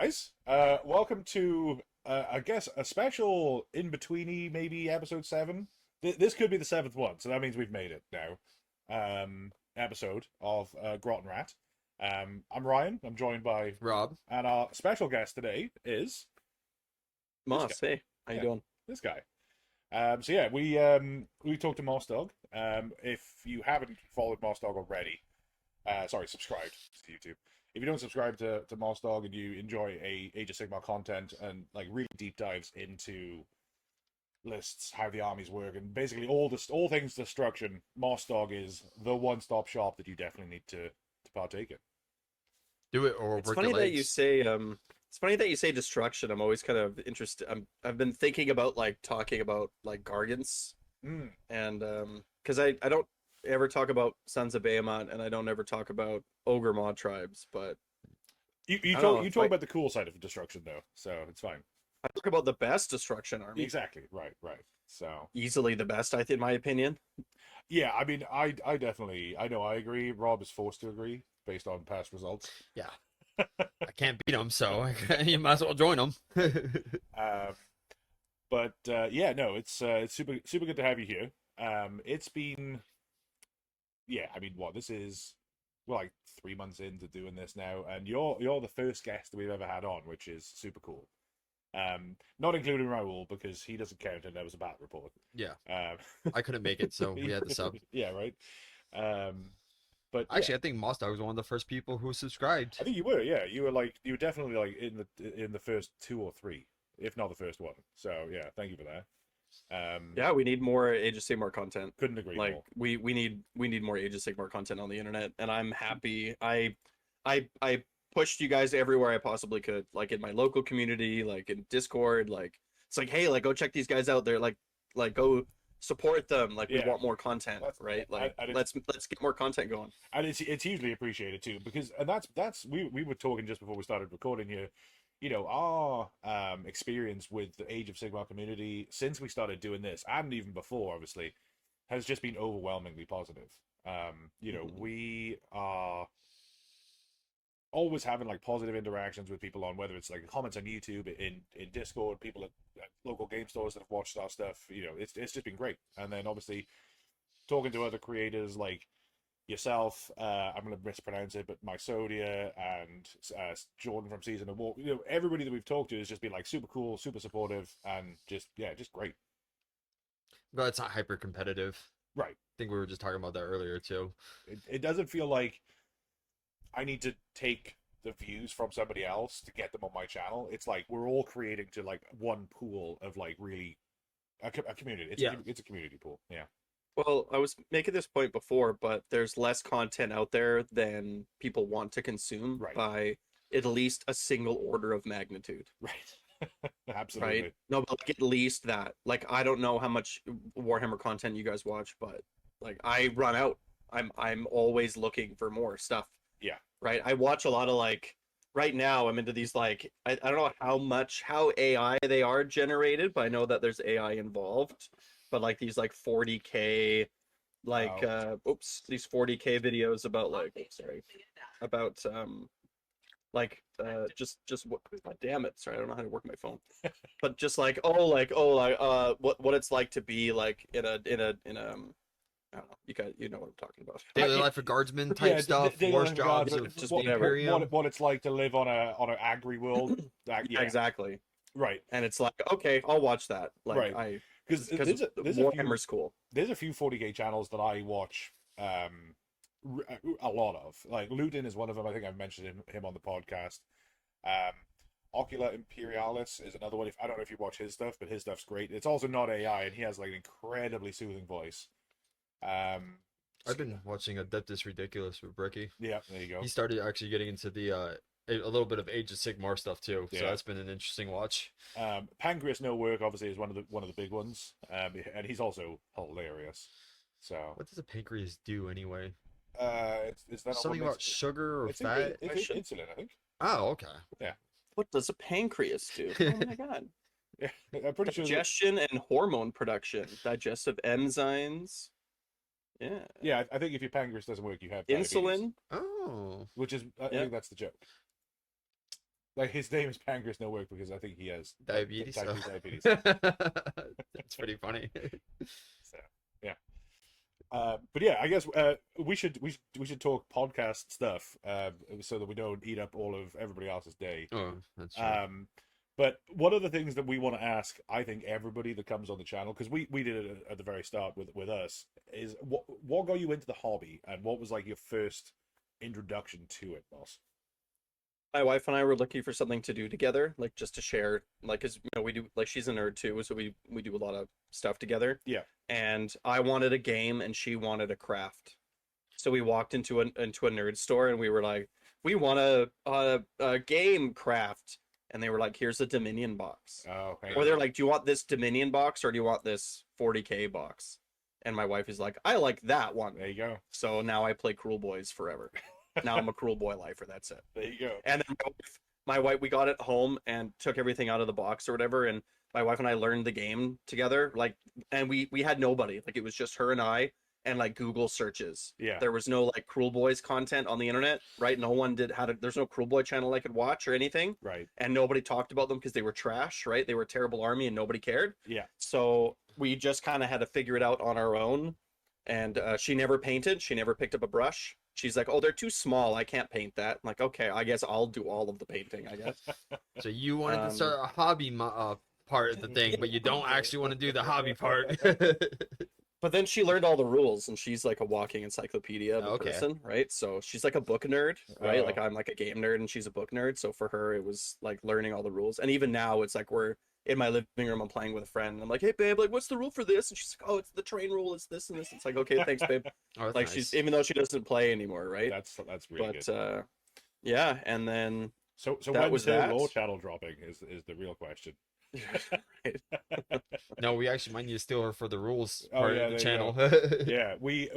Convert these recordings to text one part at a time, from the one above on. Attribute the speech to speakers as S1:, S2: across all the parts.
S1: guys. Welcome to, I guess, a special in-betweeny, maybe episode 7. This could be the 7th one, so that means we've made it now. Episode of Grot and Rat. I'm Ryan. I'm joined by
S2: Rob.
S1: and our special guest today is
S3: Moss. Hey, how you doing?
S1: this guy. So yeah, we talked to Mossdog. If you haven't followed Mossdog already, subscribed to YouTube. If you don't subscribe to Mossdog and you enjoy Age of Sigmar content and like really deep dives into lists, how the armies work, and basically all things destruction, Mossdog is the one-stop shop that you definitely need to partake in.
S2: Do it or
S3: It's
S2: work
S3: funny
S2: your
S3: that
S2: legs.
S3: you say it's funny that you say destruction. I'm always kind of interested. I've been thinking about like talking about like Gargants and because I don't ever talk about Sons of Behemoth and I don't ever talk about Ogre Mod tribes, but
S1: You
S3: I don't
S1: talk
S3: know
S1: you
S3: if
S1: talk
S3: I-
S1: about the cool side of destruction though, so it's fine.
S3: I talk about the best destruction army.
S1: Exactly, right. So
S3: Easily the best, in my opinion.
S1: yeah, I mean, I definitely, I agree. Rob is forced to agree based on past results.
S2: Yeah. I can't beat them, so you might as well join them.
S1: But yeah, no, it's super good to have you here. It's been, yeah, I mean, we're like 3 months into doing this now, and you're the first guest that we've ever had on, which is super cool. Not including Raul because he doesn't count and there was a battle report.
S2: Yeah.
S1: Um,
S2: I couldn't make it, so we had to sub.
S1: Yeah, right. But yeah.
S2: Actually, I think Mossdog was one of the first people who subscribed.
S1: I think you were, yeah. You were definitely like in the first 2 or 3, if not the first one. So yeah, thank you for that.
S3: Yeah, we need more Age of Sigmar content.
S1: Couldn't agree
S3: Like
S1: more.
S3: we need more Age of Sigmar content on the internet, and I'm happy. I pushed you guys everywhere I possibly could, like in my local community, like in Discord. Like it's like, hey, like go check these guys out. They're like go support them. Like we
S1: Yeah.
S3: want more content, right? Like let's get more content going.
S1: And it's hugely appreciated too, because that's we were talking just before we started recording here. You know, our experience with the Age of Sigmar community since we started doing this, and even before, obviously, has just been overwhelmingly positive. You know, we are always having like positive interactions with people on whether it's like comments on YouTube, in Discord, people at local game stores that have watched our stuff. You know, it's just been great. And then obviously talking to other creators like yourself, I'm going to mispronounce it, but Mysodia and Jordan from Season of War, you know, everybody that we've talked to has just been like super cool, super supportive, and just great.
S2: But it's not hyper competitive.
S1: Right.
S2: I think we were just talking about that earlier too.
S1: It doesn't feel like I need to take the views from somebody else to get them on my channel. It's like we're all creating to like one pool of like really a community. It's a community pool. Yeah.
S3: Well, I was making this point before, but there's less content out there than people want to consume
S1: Right.
S3: by at least a single order of magnitude.
S1: Right. Absolutely.
S3: Right? No, but like at least that. Like I don't know how much Warhammer content you guys watch, but like I run out. I'm always looking for more stuff.
S1: Yeah.
S3: Right? I watch a lot of like right now I'm into these like I don't know how AI they are generated, but I know that there's AI involved. But like these like 40K like these 40K videos about like about just what, damn it, sorry, I don't know how to work my phone. But just like what it's like to be like in a I don't know, you know what I'm talking about.
S2: Daily life of guardsman type stuff,
S1: Daily
S2: worst
S1: Life of
S2: jobs
S1: Guardsman,
S2: of
S3: just
S2: the
S3: whatever.
S2: Imperium.
S1: what it's like to live on an agri world. Yeah.
S3: Exactly.
S1: Right.
S3: And it's like, okay, I'll watch that. Like
S1: Right.
S3: because
S1: there's
S3: Warhammer's cool.
S1: There's a few 40K channels that I watch a lot of. Like Luton is one of them. I think I've mentioned him on the podcast. Ocular Imperialis is another one. I don't know if you watch his stuff, but his stuff's great. It's also not AI, and he has like an incredibly soothing voice.
S2: I've been watching Adeptus Ridiculous with Bricky.
S1: Yeah, there you go.
S2: He started actually getting into the a little bit of Age of Sigmar stuff too. So
S1: Yeah.
S2: that's been an interesting watch.
S1: Pancreas No Work obviously is one of the big ones. And he's also hilarious. So
S2: What does a pancreas do anyway?
S1: is that
S2: Something about sugar or
S1: it's
S2: fat?
S1: it's insulin, I think.
S2: Oh, okay.
S3: What does a pancreas do? Oh my god.
S1: Yeah, I'm pretty sure.
S3: Digestion and hormone production, digestive enzymes. Yeah.
S1: Yeah, I think if your pancreas doesn't work, you have diabetes,
S3: Insulin.
S2: Oh.
S1: which is I
S3: Yeah.
S1: think that's the joke. Like his name is Pancreas No Work because I think he has
S2: Diabetes.
S1: type
S2: Oh.
S1: 2 diabetes.
S2: That's pretty funny.
S1: So yeah. But yeah, I guess we should talk podcast stuff so that we don't eat up all of everybody else's day.
S2: Oh, that's true.
S1: But one of the things that we want to ask, I think everybody that comes on the channel, because we did it at the very start with us, is what got you into the hobby and what was like your first introduction to it, boss?
S3: My wife and I were looking for something to do together, like just to share, like, cause we do, like, she's a nerd too, so we do a lot of stuff together.
S1: Yeah.
S3: And I wanted a game, and she wanted a craft. So we walked into a nerd store, and we were like, we want a game craft, and they were like, here's a Dominion box.
S1: Oh, okay.
S3: Or they're like, do you want this Dominion box or do you want this 40K box? And my wife is like, I like that one.
S1: There you go.
S3: So now I play Cruel Boys forever. Now I'm a Cruel Boy lifer. That's it.
S1: There you go.
S3: And then my wife, we got it home and took everything out of the box or whatever. And my wife and I learned the game together. Like, and we had nobody. Like, it was just her and I, and like Google searches.
S1: Yeah.
S3: There was no like Cruel Boys content on the internet, right? No one there's no Cruel Boy channel I could watch or anything.
S1: Right.
S3: And nobody talked about them because they were trash, right? They were a terrible army and nobody cared.
S1: Yeah.
S3: So we just kind of had to figure it out on our own. And she never painted. She never picked up a brush. She's like, oh, they're too small. I can't paint that. I'm like, okay, I guess I'll do all of the painting, I guess.
S2: So you wanted to start a hobby part of the thing, but you don't actually want to do the hobby part.
S3: But then she learned all the rules, and she's like a walking encyclopedia of a
S2: Okay.
S3: person, right? So she's like a book nerd, right?
S1: Oh.
S3: Like I'm like a game nerd, and she's a book nerd. So for her, it was like learning all the rules. And even now, it's like we're in my living room, I'm playing with a friend, and I'm like, hey, babe, like, what's the rule for this? And she's like, oh, it's the train rule, it's this and this. It's like, okay, thanks, babe.
S2: Oh, that's
S3: Like
S2: nice.
S3: she's, even though she doesn't play anymore, right?
S1: That's really
S3: But
S1: good.
S3: yeah, and then
S1: So
S3: that
S1: when
S3: was
S1: was
S3: that.
S1: law channel dropping is the real question.
S2: No, we actually might need to steal her for the rules
S1: Oh,
S2: part
S1: yeah,
S2: of the
S1: there you
S2: channel.
S1: Yeah, we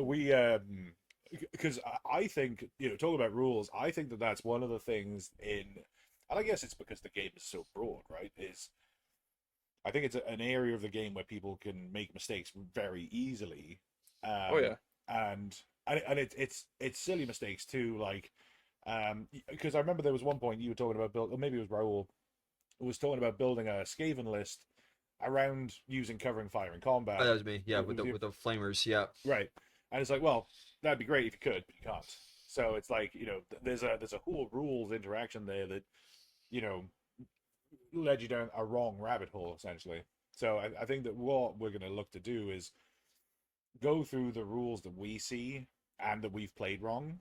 S1: because I think, talk about rules, I think that that's one of the things and I guess it's because the game is so broad, right? I think it's an area of the game where people can make mistakes very easily.
S3: Oh yeah.
S1: And it's silly mistakes too, like because I remember there was one point you were talking about or maybe it was Raul who was talking about building a Skaven list around using covering fire in combat.
S2: Oh, that was me. Yeah,
S1: With
S2: with
S1: your-
S2: the flamers. Yeah.
S1: Right. And it's like, well, that'd be great if you could, but you can't. So it's like, there's a whole rules interaction there that, led you down a wrong rabbit hole, essentially. So I think that what we're going to look to do is go through the rules that we see and that we've played wrong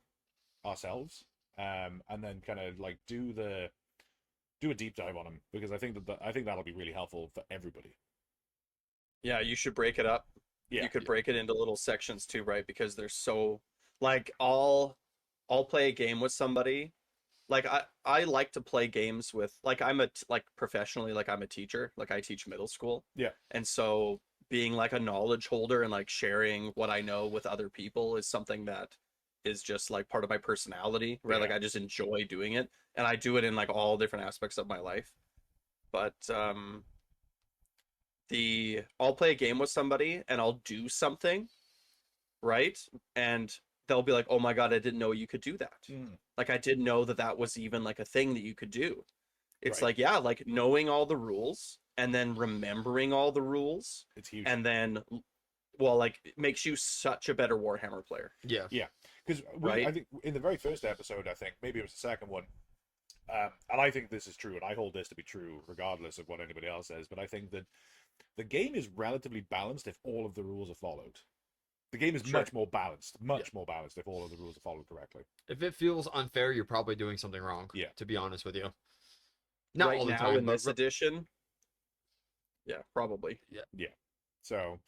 S1: ourselves, and then kind of like do a deep dive on them, because I think that'll be really helpful for everybody.
S3: Yeah, you should break it up.
S1: Yeah.
S3: You could break it into little sections too, right? Because there's so like I'll play a game with somebody. Like I like to play games with like like professionally, like I'm a teacher, like I teach middle school.
S1: Yeah.
S3: And so being like a knowledge holder and like sharing what I know with other people is something that is just like part of my personality, right?
S1: Yeah.
S3: Like I just enjoy doing it, and I do it in like all different aspects of my life. But I'll play a game with somebody and I'll do something, right? And they'll be like, "Oh my God, I didn't know you could do that." Like I didn't know that was even like a thing that you could do. It's
S1: Right.
S3: like, yeah, like knowing all the rules and then remembering all the rules,
S1: It's huge.
S3: and then well, like it makes you such a better Warhammer player.
S2: Yeah.
S1: Because
S3: Right.
S1: I think in the very first episode, I think maybe it was the second one, and I think this is true, and I hold this to be true regardless of what anybody else says. But I think that the game is relatively balanced if all of the rules are followed. The game is
S3: Sure.
S1: much more balanced if all of the rules are followed correctly.
S2: If it feels unfair, you're probably doing something wrong.
S1: Yeah.
S2: To be honest with you. Not
S3: right
S2: all the
S3: now
S2: time,
S3: in
S2: but
S3: this edition, yeah, probably.
S1: So,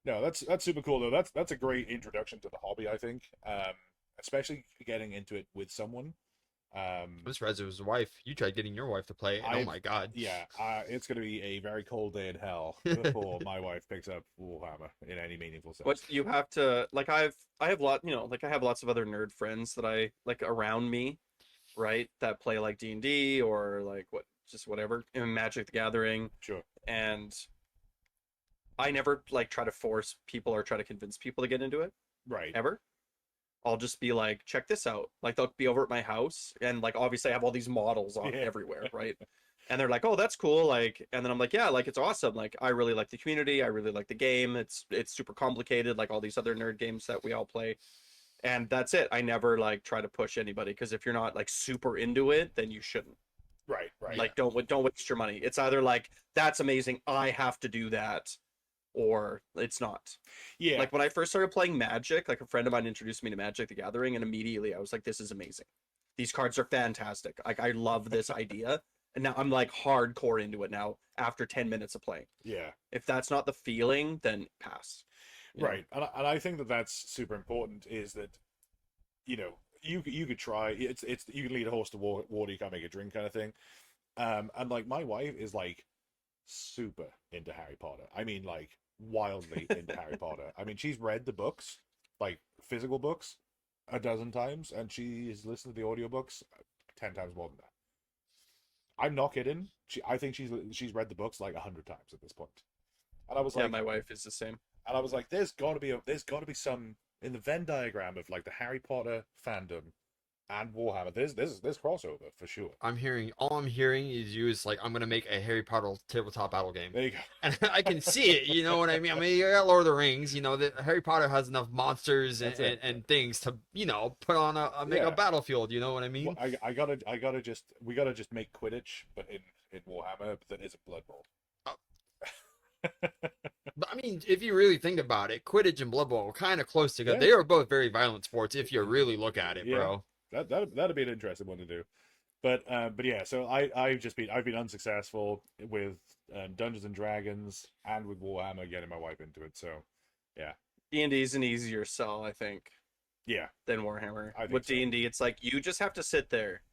S1: no, that's super cool though. That's a great introduction to the hobby, I think. Especially getting into it with someone.
S2: I'm surprised it was a wife. You tried getting your wife to play, and oh
S1: I've-
S2: my God.
S1: Yeah, it's going to be a very cold day in hell before my wife picks up Warhammer in any meaningful sense.
S3: What you have to like, I have like I have lots of other nerd friends that I like around me, right? That play like D&D or like whatever in Magic the Gathering,
S1: Sure.
S3: and I never like try to force people or try to convince people to get into it
S1: Right.
S3: ever. I'll just be like, check this out. Like they'll be over at my house, and like obviously I have all these models on
S1: Yeah.
S3: everywhere, right? And they're like, oh, that's cool. Like, and then I'm like, yeah, like it's awesome. Like I really like the community. I really like the game. It's super complicated, like all these other nerd games that we all play. And that's it. I never like try to push anybody, because if you're not like super into it, then you shouldn't.
S1: Right, right.
S3: Like don't waste your money. It's either like that's amazing, I have to do that, or it's not.
S1: Yeah.
S3: Like when I first started playing Magic, like a friend of mine introduced me to Magic the Gathering, and immediately I was like, this is amazing. These cards are fantastic. Like I love this idea. And now I'm like hardcore into it now after 10 minutes of playing.
S1: Yeah.
S3: If that's not the feeling, then pass. You know?
S1: Right. And I think that that's super important, is that, you know, you could try, it's you can lead a horse to water, you can't make a drink kind of thing. And like my wife is like super into Harry Potter. I mean, like wildly into Harry Potter. I mean, she's read the books, like physical books, a dozen times, and she's listened to the audiobooks 10 times more than that. I'm not kidding. I think she's read the books like 100 times at this point. And I was
S3: Yeah,
S1: like,
S3: my wife is the same.
S1: and I was like, there's got to be some in the Venn diagram of like the Harry Potter fandom and Warhammer. There's crossover for sure.
S2: All I'm hearing is you is like, I'm gonna make a Harry Potter tabletop battle game,
S1: There you go.
S2: and I can see it. You know what I mean? I mean, you got Lord of the Rings. You know that Harry Potter has enough monsters and things to put on make a battlefield. You know what I mean?
S1: Well, we gotta just make Quidditch, but in Warhammer that isn't Blood Bowl.
S2: But I mean, if you really think about it, Quidditch and Blood Bowl are kind of close together.
S1: Yeah.
S2: They are both very violent sports if you really look at it, bro.
S1: That'd be an interesting one to do. But yeah, so I've been unsuccessful with Dungeons and Dragons and with Warhammer, getting my wife into it. So yeah,
S3: D&D is an easier sell, I think,
S1: yeah,
S3: than Warhammer.
S1: I think
S3: With
S1: so.
S3: D&D, it's like you just have to sit there.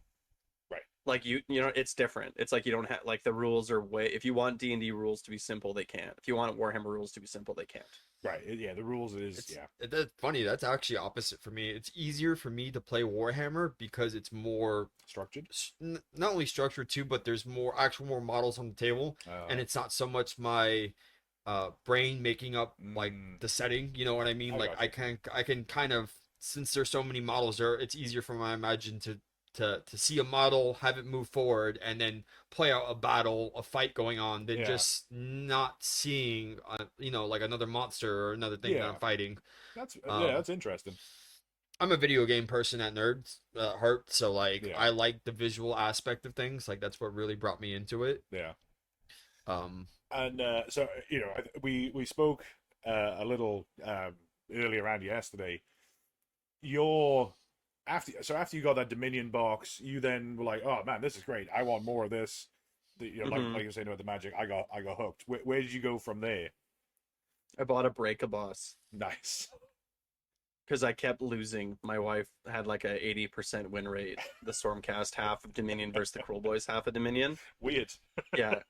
S1: Right.
S3: Like you know, it's different. It's like you don't have like the rules are way. If you want D&D rules to be simple, they can't. If you want Warhammer rules to be simple, they can't.
S1: right. Yeah, the rules is
S2: That's funny. That's actually opposite for me. It's easier for me to play Warhammer because it's more
S1: structured.
S2: not only structured too, but there's more models on the table, and it's not so much my brain making up like the setting. You know what I mean?
S1: I
S2: Like
S1: gotcha.
S2: I can kind of, since there's so many models there, it's easier for my imagine to see a model, have it move forward, and then play out a fight going on, than just not seeing, like another monster or another thing that I'm fighting.
S1: That's interesting.
S2: I'm a video game person at nerds heart, so like
S1: Yeah.
S2: I like the visual aspect of things. Like that's what really brought me into it.
S1: Yeah.
S2: Um,
S1: And so we spoke a little earlier around yesterday. After you got that Dominion box, you then were like, oh man, this is great. I want more of this. Like you were saying about the Magic, I got hooked. Where did you go from there?
S3: I bought a Break-a-Boss
S1: Nice.
S3: because I kept losing. My wife had like a 80% win rate. The Stormcast half of Dominion versus the Cruel Boys half of Dominion.
S1: Weird.
S3: Yeah,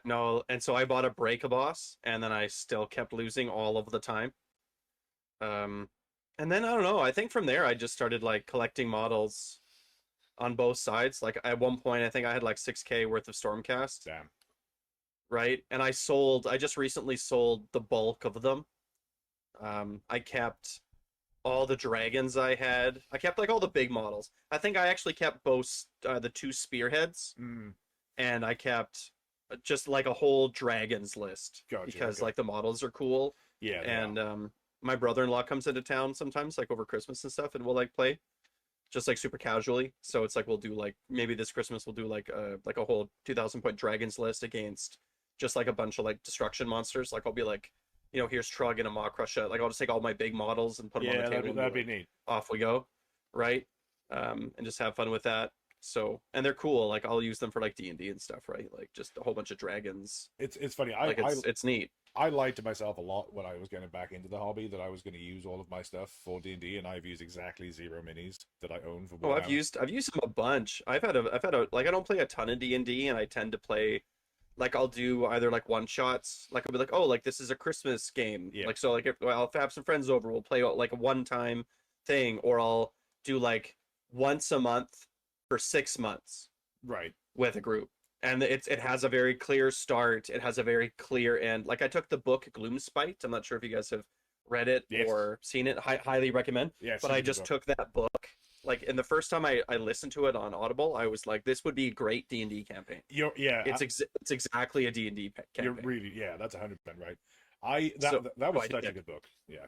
S3: no. And so I bought a Break-a-Boss, and then I still kept losing all of the time. And then I don't know. I think from there I just started like collecting models on both sides. Like at one point, I think I had like 6K worth of Stormcast.
S1: Damn.
S3: Right, and I just recently sold the bulk of them. I kept all the dragons I had. I kept like all the big models. I think I actually kept both the 2 spearheads, and I kept just like a whole dragons list.
S1: Gotcha,
S3: because
S1: okay.
S3: like the models are cool.
S1: Yeah.
S3: And my brother-in-law comes into town sometimes, like over Christmas and stuff, and we'll like play just like super casually. So it's like we'll do like maybe this Christmas we'll do like a whole 2,000 point dragons list against just like a bunch of like destruction monsters. Like I'll be like, here's Trug and a Maw Crusher. Like I'll just take all my big models and put them on the table.
S1: That'd be neat.
S3: Off we go, right? And just have fun with that. So, and they're cool. Like I'll use them for like D&D and stuff, right? Like just a whole bunch of dragons.
S1: It's funny.
S3: It's neat.
S1: I lied to myself a lot when I was getting back into the hobby that I was going to use all of my stuff for D&D, and I've used exactly 0 minis that I own for.
S3: Oh, I've used them a bunch. I've had a like I don't play a ton of D&D, and I tend to play like I'll do either like one shots. Like I'll be like, oh, like this is a Christmas game.
S1: Yeah.
S3: Like so, like if I'll have some friends over, we'll play like a one-time thing, or I'll do like once a month for 6 months.
S1: Right.
S3: With a group. And it has a very clear start. It has a very clear end. Like I took the book Gloomspite. I'm not sure if you guys have read it
S1: Yes.
S3: or seen it. Highly recommend.
S1: Yeah,
S3: But
S1: super
S3: I
S1: good
S3: just
S1: book.
S3: took that book, like, and the first time I listened to it on Audible, I was like, this would be a great D&D campaign. It's exactly a D&D
S1: you're
S3: campaign.
S1: really, yeah, that's 100% right.
S3: So
S1: That was
S3: I
S1: such a
S3: did.
S1: good book. Yeah,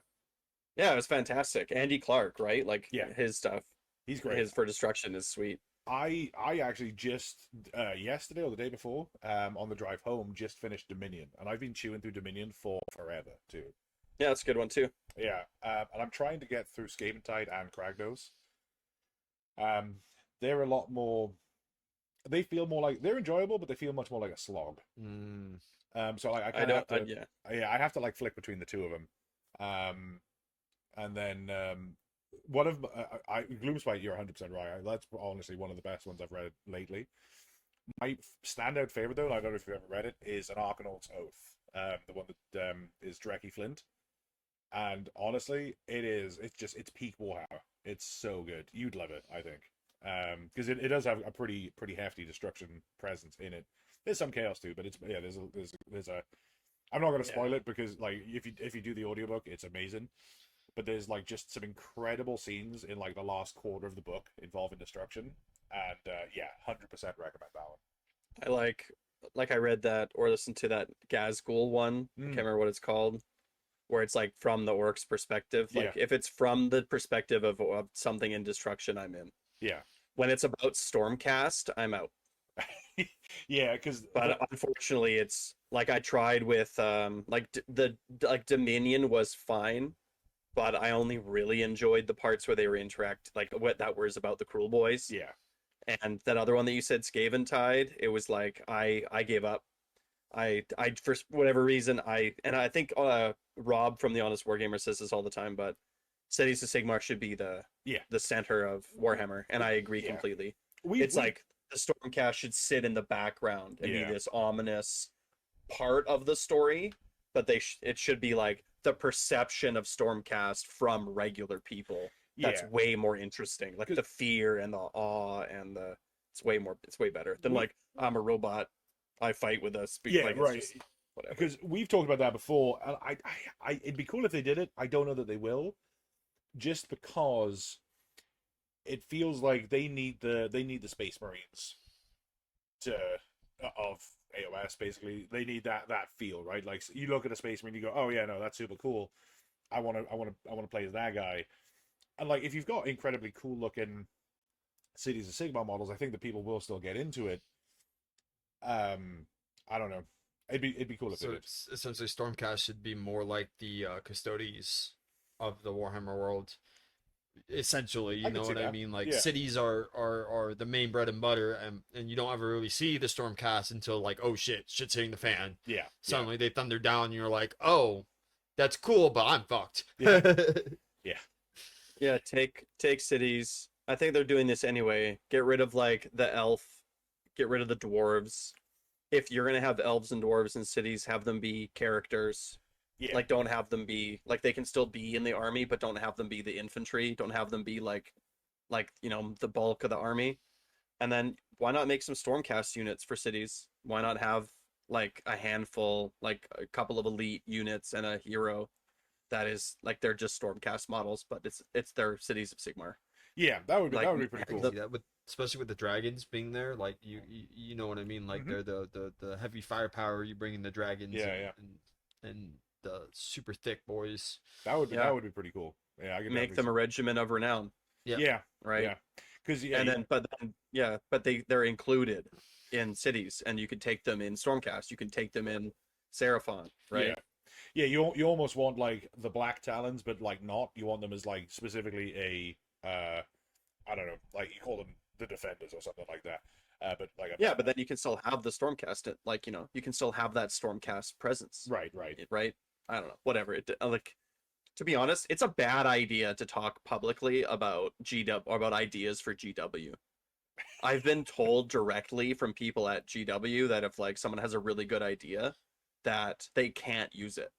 S3: Yeah, it was fantastic. Andy Clark, right? Like
S1: yeah,
S3: his stuff,
S1: he's great.
S3: his For Destruction is sweet.
S1: I actually just yesterday or the day before, on the drive home, just finished Dominion, and I've been chewing through Dominion for forever too.
S3: Yeah, that's a good one too.
S1: Yeah, and I'm trying to get through Skaven and Kragnos. Um, they're a lot more. They feel more like they're enjoyable, but they feel much more like a slog.
S2: Mm.
S1: So like I
S3: I
S1: kind of
S3: don't.
S1: have to,
S3: Yeah.
S1: yeah, I have to like flick between the two of them. And then one of Gloomspite, you're 100% right. That's honestly one of the best ones I've read lately. My standout favorite though, and I don't know if you've ever read it, is An Archonauts Oath. The one that is Drecky Flint. And honestly, it's peak Warhammer. It's so good. You'd love it, I think. Because it does have a pretty hefty destruction presence in it. There's some chaos too, but it's yeah, there's a I'm not gonna spoil
S3: Yeah.
S1: it because like if you do the audiobook, it's amazing. But there's like just some incredible scenes in like the last quarter of the book involving destruction. And yeah, 100% recommend that one.
S3: I like I read that or listened to that Gazgul one. I can't remember what it's called, where it's like from the orc's perspective.
S1: Yeah.
S3: Like if it's from the perspective of something in destruction, I'm in.
S1: Yeah.
S3: When it's about Stormcast, I'm out.
S1: Yeah, because
S3: But unfortunately, it's like I tried with like like Dominion was fine, but I only really enjoyed the parts where they were like what that was about the Cruel Boys.
S1: yeah.
S3: And that other one that you said, Skaven Tide, it was like I gave up. I for whatever reason I think Rob from the Honest Wargamer says this all the time, but Cities of Sigmar should be
S1: Yeah.
S3: the center of Warhammer, and I agree
S1: Yeah.
S3: completely.
S1: We
S3: It's like the Stormcast should sit in the background and
S1: Yeah.
S3: be this ominous part of the story, but it should be like the perception of Stormcast from regular people. That's
S1: yeah.
S3: way more interesting. Like the fear and the awe and the it's way better than like I'm a robot. I fight with a speak.
S1: Yeah,
S3: Like,
S1: right.
S3: it's just, whatever.
S1: Because we've talked about that before, and it'd be cool if they did it. I don't know that they will, just because it feels like they need the Space Marines to of AOS. Basically, they need that feel, right? Like you look at a Space Marine, you go, oh yeah, no, that's super cool. I want to play as that guy. And like if you've got incredibly cool looking Cities of Sigmar models, I think that people will still get into it. I don't know. It'd be cool if
S2: So
S1: they did.
S2: it's essentially Stormcast should be more like the Custodes of the Warhammer world. Essentially, you
S1: I can
S2: know
S1: see
S2: what I
S1: that.
S2: mean? Like
S1: Yeah.
S2: cities are the main bread and butter, and you don't ever really see the Stormcast until like, oh shit's hitting the fan.
S1: Yeah.
S2: Suddenly they thunder down, and you're like, oh, that's cool, but I'm fucked.
S1: Yeah.
S3: Yeah, take cities. I think they're doing this anyway. Get rid of like the elf, get rid of the dwarves. If you're gonna have elves and dwarves in cities, have them be characters.
S1: Yeah.
S3: Like don't have them be like they can still be in the army, but don't have them be the infantry. Don't have them be like you know the bulk of the army. And then why not make some Stormcast units for cities? Why not have like a handful, like a couple of elite units and a hero that is like they're just Stormcast models, but it's their Cities of Sigmar.
S1: Yeah, that would be
S3: Like,
S1: pretty
S2: I can
S1: cool.
S2: see that with especially with the dragons being there, like you know what I mean. Like
S1: Mhm.
S2: they're the heavy firepower. You bring in the dragons,
S1: Yeah,
S2: and the super thick boys.
S1: That would be
S3: Yeah.
S1: pretty cool. Yeah, I could
S3: Make them a regiment of renown,
S2: Yeah.
S1: Yeah,
S3: right?
S1: yeah. Because
S3: And then but they're included in cities, and you could take them in Stormcast. You can take them in Seraphon, right?
S1: Yeah. Yeah, you almost want like the Black Talons, but like not. You want them as like specifically a I don't know, like you call them the Defenders or something like that. But like
S3: But then you can still have the Stormcast. Like you know, you can still have that Stormcast presence.
S1: right.
S3: Right. I don't know. Whatever. Like to be honest, it's a bad idea to talk publicly about GW or about ideas for GW. I've been told directly from people at GW that if like someone has a really good idea, that they can't use it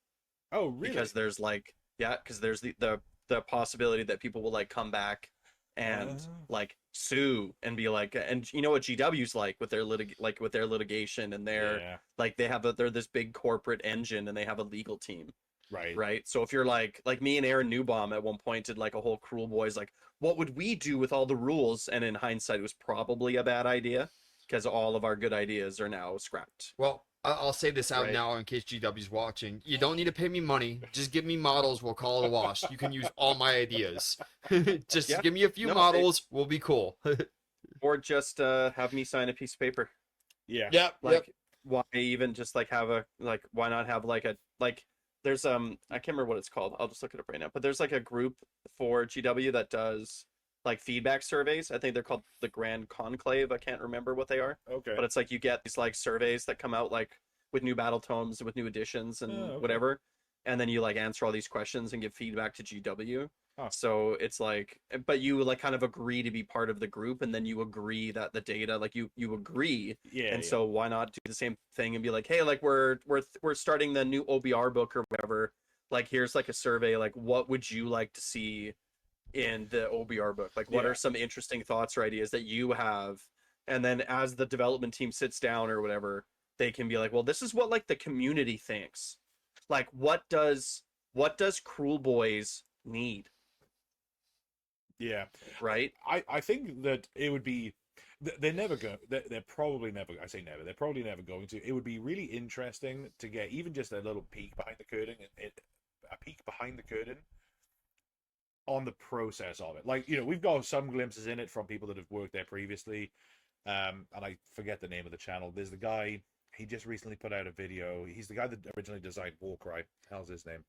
S1: Oh, really?
S3: because there's like because there's the possibility that people will like come back and like sue and be like, and you know what GW's like with their litigation and their
S1: yeah.
S3: like they're this big corporate engine and they have a legal team.
S1: Right.
S3: right? So if you're like me and Aaron Newbaum at one point did like a whole Cruel Boys, like, what would we do with all the rules? And in hindsight, it was probably a bad idea because all of our good ideas are now scrapped,
S2: Well, I'll say this out
S3: right?
S2: now in case GW's watching. You don't need to pay me money. Just give me models. We'll call it a wash. You can use all my ideas. Just
S3: Yeah.
S2: give me a few
S3: No,
S2: models. We'll be cool.
S3: Or just have me sign a piece of paper.
S1: Yeah.
S2: Yep.
S3: Like, why even just like have a like? Why not have like a like? There's I can't remember what it's called. I'll just look it up right now. But there's like a group for GW that does like feedback surveys. I think they're called the Grand Conclave. I can't remember what they are.
S1: Okay.
S3: But it's like you get these like surveys that come out like with new battle tomes, with new additions and
S1: Oh, okay.
S3: whatever, and then you like answer all these questions and give feedback to GW.
S1: Huh.
S3: So it's like, but you like kind of agree to be part of the group, and then you agree that the data, like you agree,
S1: Yeah.
S3: and
S1: yeah.
S3: so why not do the same thing and be like, hey, like we're starting the new OBR book or whatever. Like here's like a survey, like what would you like to see in the OBR book? Like what
S1: Yeah.
S3: are some interesting thoughts or ideas that you have? And then as the development team sits down or whatever, they can be like, well, this is what like the community thinks. Like what does Cruel Boys need?
S1: Yeah.
S3: Right?
S1: I think that it would be they're never going they're probably never, I say never, they're probably never going to. It would be really interesting to get even just a little peek behind the curtain, a peek behind the curtain on the process of it. Like, we've got some glimpses in it from people that have worked there previously. And I forget the name of the channel. There's the guy, he just recently put out a video. He's the guy that originally designed Warcry. How's his name?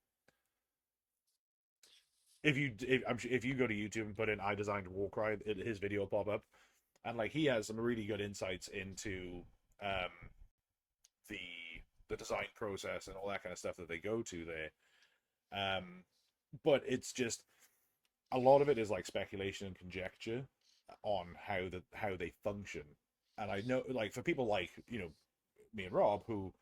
S1: If you go to YouTube and put in "I designed Warcry," his video will pop up, and like he has some really good insights into um, the design process and all that kind of stuff that they go to there. But it's just a lot of it is like speculation and conjecture on how they function, and I know like for people like me and Rob who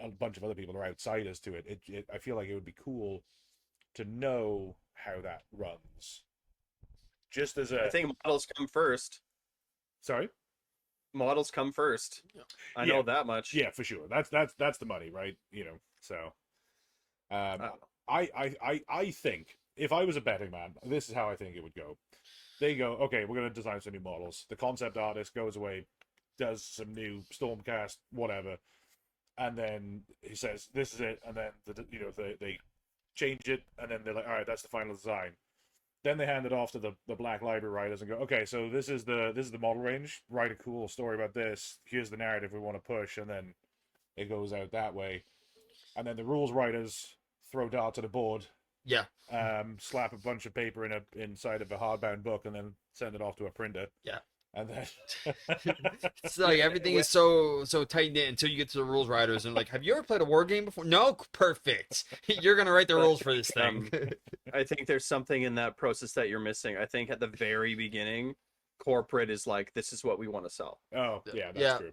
S1: a bunch of other people are outsiders to it. I feel like it would be cool to know how that runs. Just as
S3: I think models come first.
S1: sorry,
S3: Models come first. I know that much.
S1: yeah, for sure. That's the money, right? So I think if I was a betting man, this is how I think it would go. They go, okay, we're going to design some new models. The concept artist goes away, does some new Stormcast, whatever. And then he says, "This is it," and then they change it, and then they're like, "All right, that's the final design." Then they hand it off to the Black Library writers and go, "Okay, so this is the model range. Write a cool story about this. Here's the narrative we want to push," and then it goes out that way. And then the rules writers throw darts at a board,
S2: Yeah.
S1: slap a bunch of paper inside of a hardbound book, and then send it off to a printer.
S2: Yeah.
S1: And then
S2: It's like everything is so tight knit until you get to the rules writers and like, have you ever played a war game before? No, perfect. You're gonna write the rules for this thing.
S3: I think there's something in that process that you're missing. I think at the very beginning, corporate is like, this is what we want to sell.
S1: oh yeah, that's true.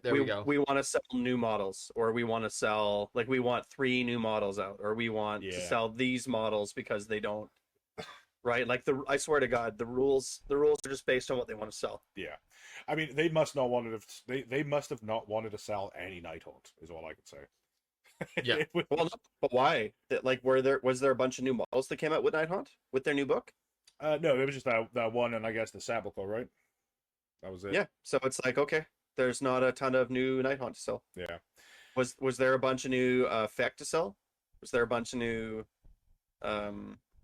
S2: There we go.
S3: We want to sell new models, or we want to sell like we want 3 new models out, or we want to sell these models because they don't. Right, like I swear to God, the rules are just based on what they want to sell.
S1: Yeah, I mean, they must not wanted to. They must have not wanted to sell any Nighthaunt, is all I can say.
S2: Yeah.
S3: Well, no, but why? Like, was there a bunch of new models that came out with Nighthaunt with their new book?
S1: No, it was just that one, and I guess the Sepulchre, right? That was it.
S3: Yeah. So it's like, okay, there's not a ton of new Nighthaunt to sell.
S1: Yeah.
S3: Was there a bunch of new Feck to sell? Was there a bunch of new?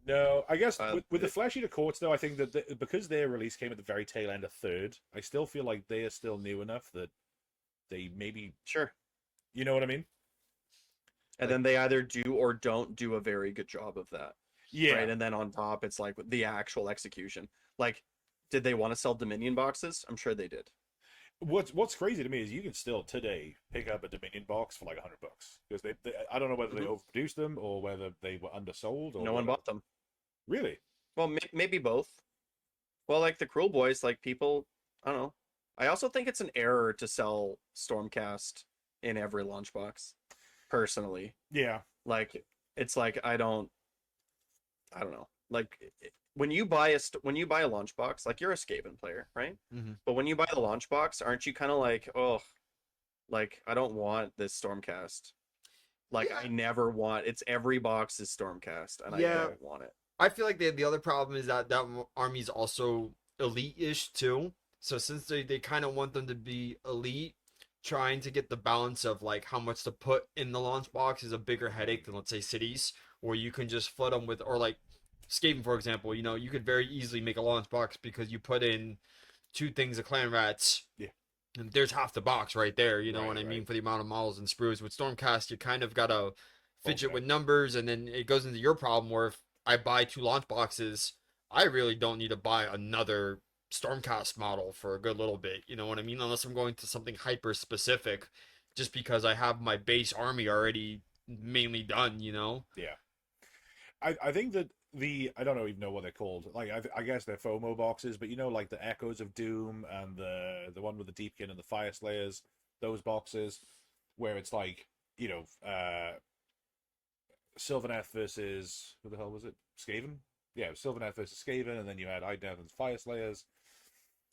S1: No, I guess with the Flesh Eater Courts, though, I think that because their release came at the very tail end of third, I still feel like they are still new enough that they maybe...
S3: Sure.
S1: You know what I mean?
S3: And then they either do or don't do a very good job of that.
S1: Yeah.
S3: Right? And then on top, it's like the actual execution. Like, did they want to sell Dominion boxes? I'm sure they did.
S1: What's crazy to me is you can still today pick up a Dominion box for like $100 because they I don't know whether they overproduced them or whether they were undersold. Or
S3: no one bought them.
S1: Really?
S3: Well, maybe both. Well, like the Cruel Boys, like people, I don't know. I also think it's an error to sell Stormcast in every launch box. Personally,
S1: Yeah.
S3: like it's like I don't know. Like when you buy a launch box, like you're a Skaven player, right?
S2: Mhm.
S3: But when you buy the launch box, aren't you kind of like, oh, Like, I don't want this Stormcast. Like,
S2: Yeah.
S3: I never want. It's every box is Stormcast, and I
S2: Yeah.
S3: don't want it.
S2: I feel like the other problem is that army is also elite-ish too. So since they kind of want them to be elite, trying to get the balance of like how much to put in the launch box is a bigger headache than let's say cities, where you can just flood them with, or like Skaven for example. You could very easily make a launch box because you put in two things of clan rats.
S1: Yeah.
S2: And there's half the box right there, you know
S1: Right,
S2: what I mean,
S1: right.
S2: for the amount of models and sprues. With Stormcast, you kind of gotta fidget
S1: Okay.
S2: with numbers, and then it goes into your problem where if I buy two launch boxes, I really don't need to buy another Stormcast model for a good little bit. You know what I mean? Unless I'm going to something hyper specific, just because I have my base army already mainly done.
S1: Yeah. I think that I don't even know what they're called. Like I guess they're FOMO boxes, but like the Echoes of Doom and the one with the Deepkin and the Fire Slayers, those boxes where it's like Sylvaneth versus who the hell was it? Skaven? Yeah, Sylvaneth versus Skaven, and then you had Idnath and Fire Slayers.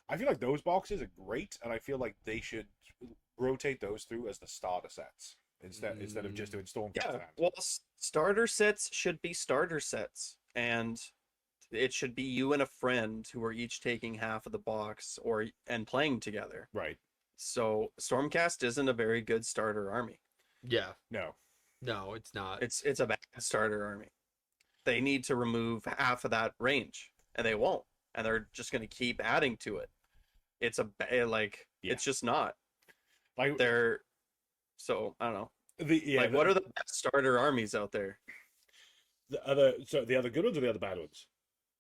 S1: I feel like those boxes are great, and I feel like they should rotate those through as the starter sets instead of just doing Stormcast.
S3: Yeah,
S1: hand.
S3: well, starter sets should be starter sets, and it should be you and a friend who are each taking half of the box and playing together.
S1: Right.
S3: So Stormcast isn't a very good starter army.
S2: Yeah.
S1: No.
S2: No, it's not.
S3: It's a bad starter army. They need to remove half of that range, and they won't, and they're just going to keep adding to it. It's it's just not.
S1: Like
S3: So I don't know.
S1: the
S3: What are the best starter armies out there?
S1: the other good ones or the other bad ones?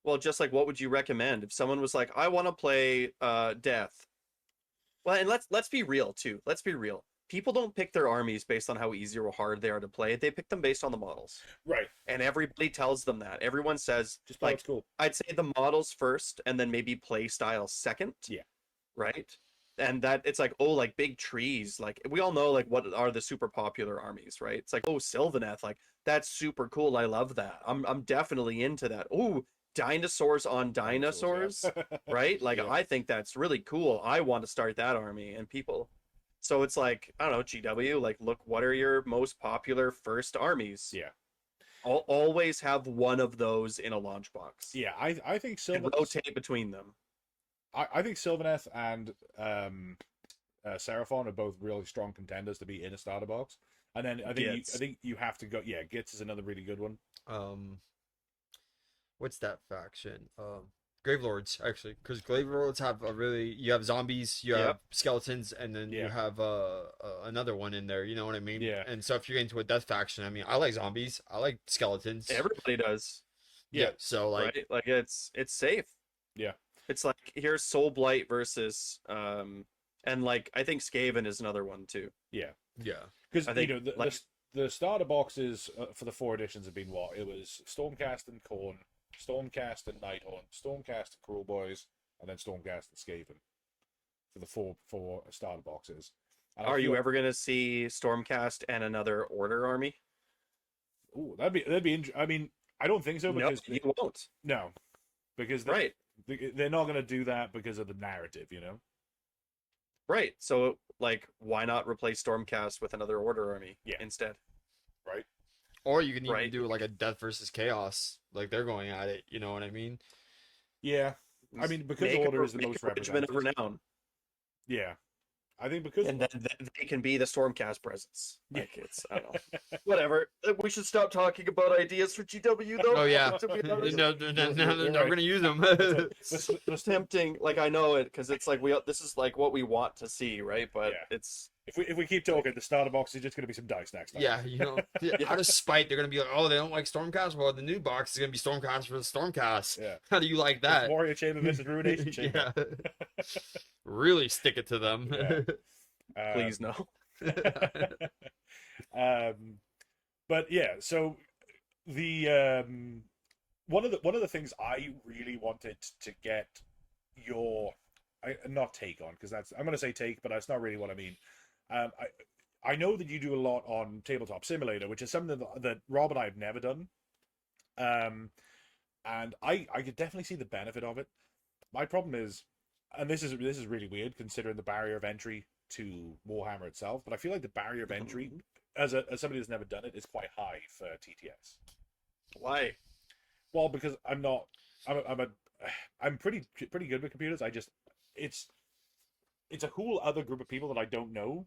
S3: Well, just like what would you recommend if someone was like, I want to play Death? Well, and let's be real too. Let's be real. People don't pick their armies based on how easy or hard they are to play. They pick them based on the models.
S1: Right.
S3: And everybody tells them that. Everyone says
S1: Just like cool.
S3: I'd say the models first and then maybe play style second.
S1: Yeah.
S3: Right? And that it's like, oh, like big trees. Like we all know like what are the super popular armies, right? It's like, oh, Sylvaneth, like that's super cool. I love that. I'm definitely into that. Oh, dinosaurs on dinosaurs,
S1: yeah.
S3: right? Like
S1: Yeah.
S3: I think that's really cool. I want to start that army. And people, so it's like, I don't know, GW, like look, what are your most popular first armies?
S1: Yeah.
S3: Always have one of those in a launch box.
S1: Yeah, I think
S3: And rotate between them.
S1: I think Sylvaneth and Seraphon are both really strong contenders to be in a starter box. And then I think you have to go. Yeah, Gitz is another really good one.
S2: What's that faction? Gravelords, actually, because Gravelords have you have zombies, you have skeletons, and then you have another one in there. You know what I mean?
S1: Yeah.
S2: And so if you're into a death faction, I mean, I like zombies, I like skeletons.
S3: Everybody does.
S2: Yeah. So like,
S3: right? Like it's safe.
S1: Yeah.
S3: It's like here's Soul Blight versus and like I think Skaven is another one too.
S1: Yeah.
S2: Yeah.
S1: Because
S3: I think,
S1: the starter boxes for the 4 editions have been what? It was Stormcast and Khorne, Stormcast and Nighthaunt, Stormcast and Cruel Boys, and then Stormcast and Skaven for the four starter boxes. And
S3: are you ever gonna see Stormcast and another Order army?
S1: Ooh, that'd be I mean, I don't think so because
S3: you won't.
S1: No, because
S3: right,
S1: they're not going to do that because of the narrative,
S3: Right. So like, why not replace Stormcast with another Order army instead?
S1: Right.
S2: Or you can even do like a Death versus Chaos, like they're going at it. You know what I mean?
S1: Yeah. I mean, because Order is the most representative
S3: of renown.
S1: Yeah. I think because
S3: and then they can be the Stormcast presence. Like it's I don't know. Whatever. We should stop talking about ideas for GW though.
S2: Oh yeah. No, we're gonna use them.
S3: It's tempting. Like I know it because it's like this is like what we want to see, right? But it's
S1: if we keep talking, the starter box is just gonna be some dice next time.
S2: Yeah, out of spite, they're gonna be like, oh, they don't like Stormcast. Well, the new box is gonna be Stormcast versus Stormcast.
S1: Yeah.
S2: How do you like that?
S1: Warrior Chamber versus Ruination Chamber.
S2: Yeah. Really stick it to them.
S1: Yeah.
S3: Please no.
S1: But yeah, so the one of the things I really wanted to get your not take on, because I'm going to say take, but that's not really what I mean. I know that you do a lot on Tabletop Simulator, which is something that Rob and I have never done. And I could definitely see the benefit of it. My problem is and this is really weird considering the barrier of entry to Warhammer itself, but I feel like the barrier of entry, as somebody that's never done it, is quite high for TTS.
S3: Why?
S1: Well, because I'm pretty good with computers. It's a whole other group of people that I don't know,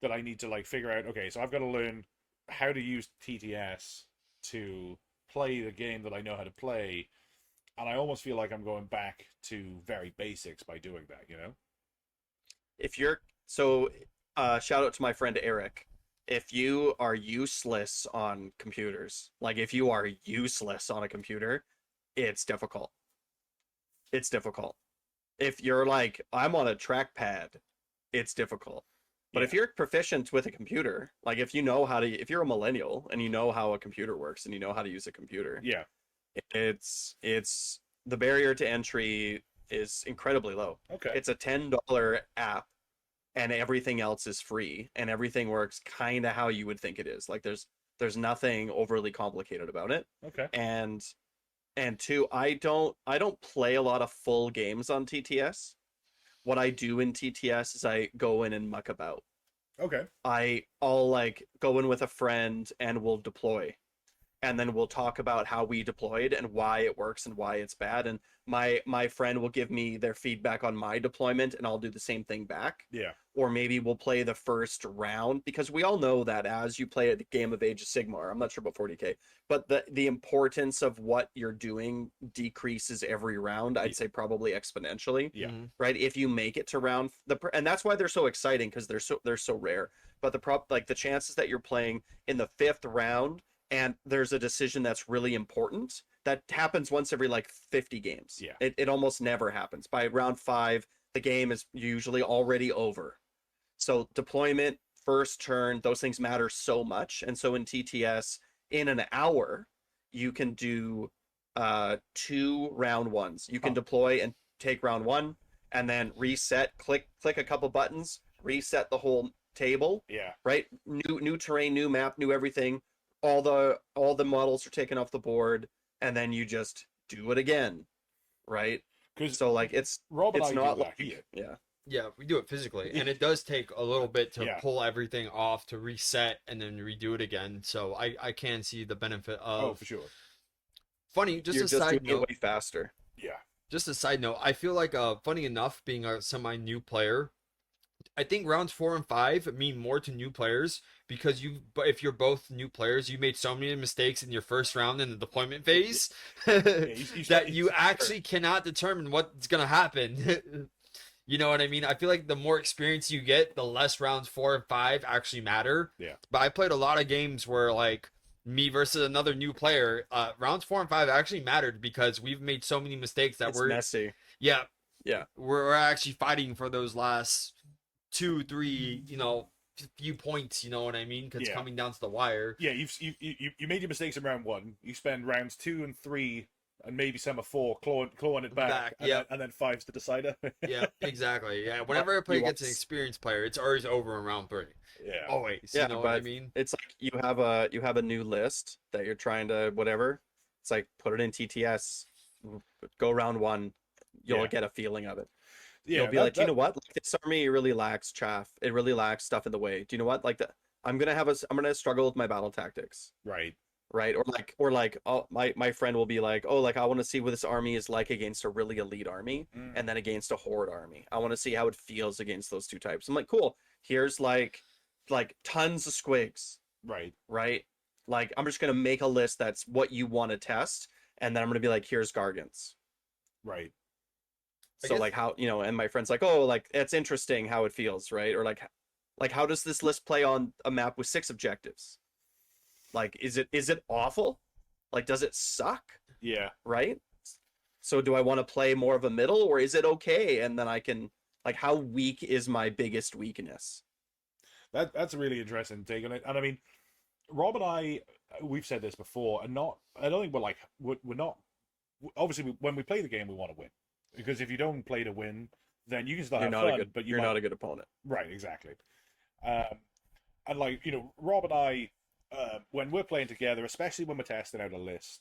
S1: that I need to like figure out. Okay, so I've got to learn how to use TTS to play the game that I know how to play, and I almost feel like I'm going back to very basics by doing that. You know?
S3: If you're shout out to my friend Eric. If you are useless on computers, like if you are useless on a computer, it's difficult. It's difficult. If you're like, I'm on a trackpad, it's difficult. But if you're proficient with a computer, like if you're a millennial and you know how a computer works and you know how to use a computer,
S1: Yeah.
S3: it's the barrier to entry is incredibly low.
S1: Okay.
S3: It's a $10 app and everything else is free and everything works kind of how you would think it is. Like there's nothing overly complicated about it.
S1: Okay.
S3: And two, I don't play a lot of full games on TTS. What I do in TTS is I go in and muck about.
S1: Okay.
S3: I'll like go in with a friend and we'll deploy. And then we'll talk about how we deployed and why it works and why it's bad. And my friend will give me their feedback on my deployment and I'll do the same thing back.
S1: Yeah.
S3: Or maybe we'll play the first round, because we all know that as you play a game of Age of Sigmar, I'm not sure about 40K, but the importance of what you're doing decreases every round. I'd say probably exponentially.
S1: Yeah.
S3: Right. If you make it to round and that's why they're so exciting, because they're so rare. But the chances that you're playing in the 5th round and there's a decision that's really important, that happens once every like 50 games.
S1: Yeah.
S3: It almost never happens. By round 5, the game is usually already over. So deployment, first turn, those things matter so much. And so in TTS, in an hour, you can do 2 round 1s. You can deploy and take round 1 and then reset, click a couple buttons, reset the whole table.
S1: Yeah.
S3: Right? New terrain, new map, new everything. All the models are taken off the board, and then you just do it again. Right? So like it's not like
S1: here.
S3: Yeah.
S2: Yeah, we do it physically, and it does take a little bit to
S1: Yeah.
S2: pull everything off, to reset, and then redo it again. So I can see the benefit of.
S1: Oh, for sure.
S2: Funny, just
S3: You're
S2: a
S3: just
S2: side
S3: doing it
S2: note.
S3: way faster.
S1: Yeah.
S2: Just a side note. I feel like, funny enough, being a semi-new player, I think rounds 4 and 5 mean more to new players, because if you're both new players, you made so many mistakes in your first round in the deployment phase that you actually cannot determine what's gonna happen. You know what I mean? I feel like the more experience you get, the less rounds 4 and 5 actually matter.
S1: Yeah.
S2: But I played a lot of games where, like, me versus another new player, rounds 4 and 5 actually mattered, because we've made so many mistakes that
S3: It's messy.
S2: Yeah.
S3: Yeah.
S2: We're actually fighting for those last 2, 3, few points, you know what I mean? Because it's coming down to the wire.
S1: Yeah, you made your mistakes in round 1. You spend rounds 2 and 3 and maybe some of 4 clawing it back, and then 5's the decider.
S2: Yeah, exactly. Yeah, whenever I play against an experienced player, it's always over in round 3.
S1: Yeah,
S2: always.
S3: Yeah,
S2: you know what I mean?
S3: It's like you have a new list that you're trying to whatever. It's like put it in TTS, go round 1, you'll get a feeling of it.
S1: Yeah,
S3: you'll be like, you know what? Like, this army really lacks chaff. It really lacks stuff in the way. Do you know what? Like I'm gonna struggle with my battle tactics. Right. Or like oh, my friend will be like, oh, like I want to see what this army is like against a really elite army and then against a horde army. I want to see how it feels against those two types. I'm like, cool. Here's like tons of squigs. Right. Like I'm just gonna make a list that's what you want to test, and then I'm gonna be like, here's Gargants.
S1: Right.
S3: So like how, and my friend's like, oh, like it's interesting how it feels, right? Or like how does this list play on a map with 6 objectives? Like, is it awful? Like, does it suck?
S1: Yeah.
S3: Right? So do I want to play more of a middle, or is it okay? And then I can, like, how weak is my biggest weakness?
S1: That's a really interesting take on it. And I mean, Rob and I, we've said this before, and I don't think we're not, obviously when we play the game, we want to win. Because if you don't play to win, then you can still have fun, but
S3: you're not a good opponent.
S1: Right, exactly. And like, Rob and I, when we're playing together, especially when we're testing out a list,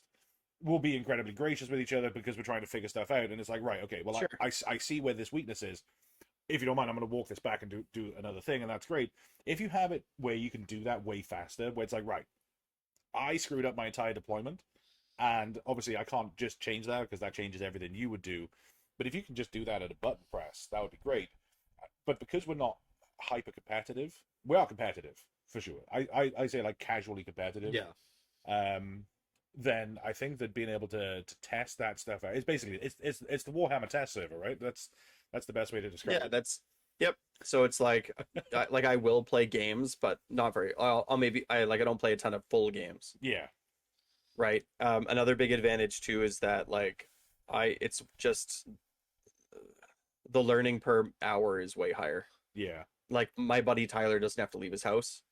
S1: we'll be incredibly gracious with each other because we're trying to figure stuff out. And it's like, right, okay, well,
S3: Sure.
S1: I see where this weakness is. If you don't mind, I'm going to walk this back and do another thing, and that's great. If you have it where you can do that way faster, where it's like, right, I screwed up my entire deployment, and obviously I can't just change that because that changes everything you would do. But if you can just do that at a button press, that would be great. But because we're not hyper competitive, we are competitive for sure. I say like casually competitive.
S2: Yeah.
S1: Then I think that being able to test that stuff out, it's basically it's the Warhammer test server, right? That's the best way to describe
S3: Yeah,
S1: it.
S3: that's yep. So it's like I will play games, but not very. I'll maybe I don't play a ton of full games,
S1: Yeah,
S3: right? Another big advantage too is that like it's just the learning per hour is way higher.
S1: yeah,
S3: Like my buddy Tyler doesn't have to leave his house.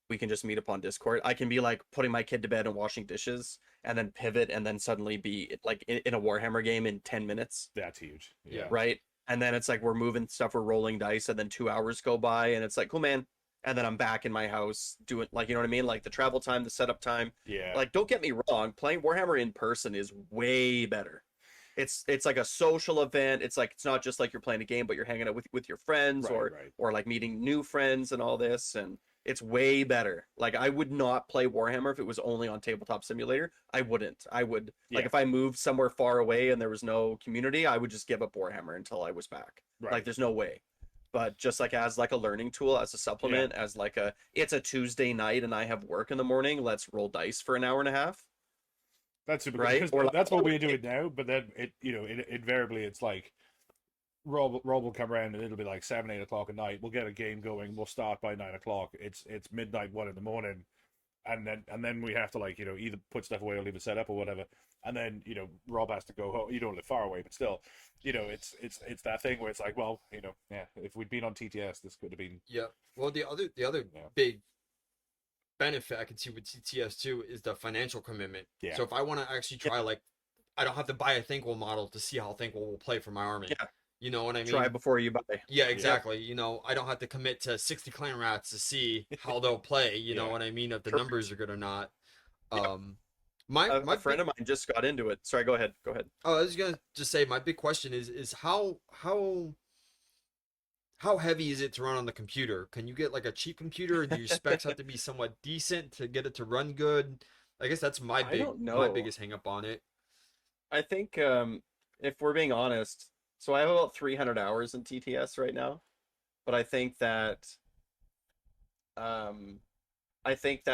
S3: We can just meet up on Discord. I can be like putting my kid to bed and washing dishes and then pivot and then suddenly be like in a Warhammer game in 10 minutes,
S1: that's huge. Yeah,
S3: right? And then it's like we're moving stuff, we're rolling dice, and then 2 hours go by and it's like, cool, man. And then I'm back in my house doing like, you know what I mean? Like the travel time, the setup time.
S1: yeah,
S3: Like, don't get me wrong, playing Warhammer in person is way better. It's like a social event. It's like it's not just like you're playing a game, but you're hanging out with your friends
S1: right.
S3: or like meeting new friends and all this, and it's way better. Like I would not play Warhammer if it was only on Tabletop Simulator. I wouldn't. I would like
S1: Yeah.
S3: if I moved somewhere far away and there was no community, I would just give up Warhammer until I was back.
S1: Right.
S3: Like there's no way. But just like as like a learning tool, as a supplement, as like it's a Tuesday night and I have work in the morning, let's roll dice for an hour and a half.
S1: That's super
S3: Right?
S1: good
S3: Or
S1: because
S3: like-
S1: that's what we're doing now. But then invariably it's like Rob will come around and it'll be like 7-8 o'clock at night. We'll get a game going. We'll start by 9 o'clock. It's midnight 1 in the morning, and then we have to like either put stuff away or leave it set up or whatever. And then Rob has to go home. You don't live far away, but still, it's that thing where it's like, well, yeah, if we'd been on TTS, this could have been.
S2: Yeah. Well, the other
S1: Yeah.
S2: big benefit I can see with TTS too is the financial commitment.
S1: Yeah.
S2: So if I want to actually try, like, I don't have to buy a Thinkwell model to see how Thinkwell will play for my army.
S3: Yeah.
S2: You know what I mean?
S3: Try before you buy.
S2: Yeah, exactly. I don't have to commit to 60 clan rats to see how they'll play. You know
S1: Yeah.
S2: what I mean? If the
S3: Sure.
S2: numbers are good or not.
S3: Yeah.
S2: My
S3: A friend of mine just got into it. Sorry, go ahead. Go ahead.
S2: Oh, I was gonna just say my big question is how heavy is it to run on the computer? Can you get like a cheap computer, and do your specs have to be somewhat decent to get it to run good? I guess that's my
S3: don't know.
S2: my biggest hang up on it.
S3: I think if we're being honest, so I have about 300 hours in TTS right now, but I think that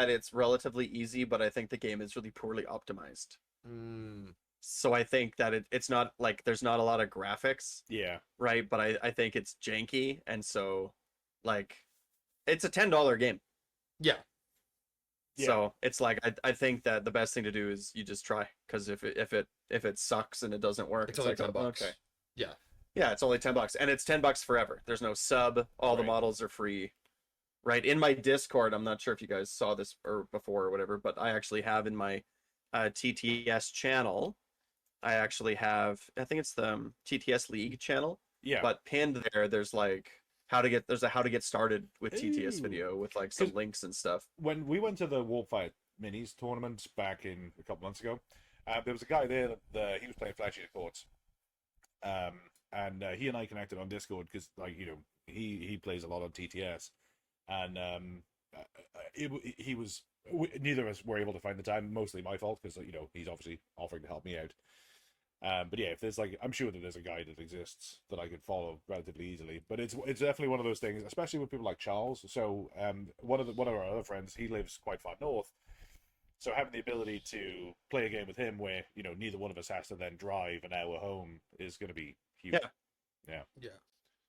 S3: it's relatively easy, but I think the game is really poorly optimized.
S2: Mm,
S3: So I think that it's not like there's not a lot of graphics,
S1: Yeah,
S3: right? But I think it's janky, and so like it's a $10 game.
S2: yeah,
S1: Yeah.
S3: So it's like I think that the best thing to do is you just try, because if it sucks and it doesn't work,
S2: it's only
S3: like,
S2: $10.
S3: okay.
S2: Yeah,
S3: Yeah, it's only $10, and it's $10 forever. There's no sub. All the
S1: Right.
S3: models are free. Right, in my Discord, I'm not sure if you guys saw this or before or whatever, but I actually have in my TTS channel, I actually have, I think it's the TTS League channel,
S1: yeah.
S3: but pinned there's like there's a how to get started with TTS
S1: Ooh.
S3: video with like some
S1: 'Cause-
S3: links and stuff.
S1: When we went to the Warfight Minis tournament back in a couple months ago, there was a guy there that he was playing Flash Courts, and he and I connected on Discord because he plays a lot on TTS, and he was neither of us were able to find the time. Mostly my fault because he's obviously offering to help me out. But yeah, if there's I'm sure that there's a guide that exists that I could follow relatively easily. But it's definitely one of those things, especially with people like Charles. So one of our other friends, he lives quite far north. So having the ability to play a game with him where neither one of us has to then drive an hour home is going to be huge.
S3: Yeah.
S2: yeah.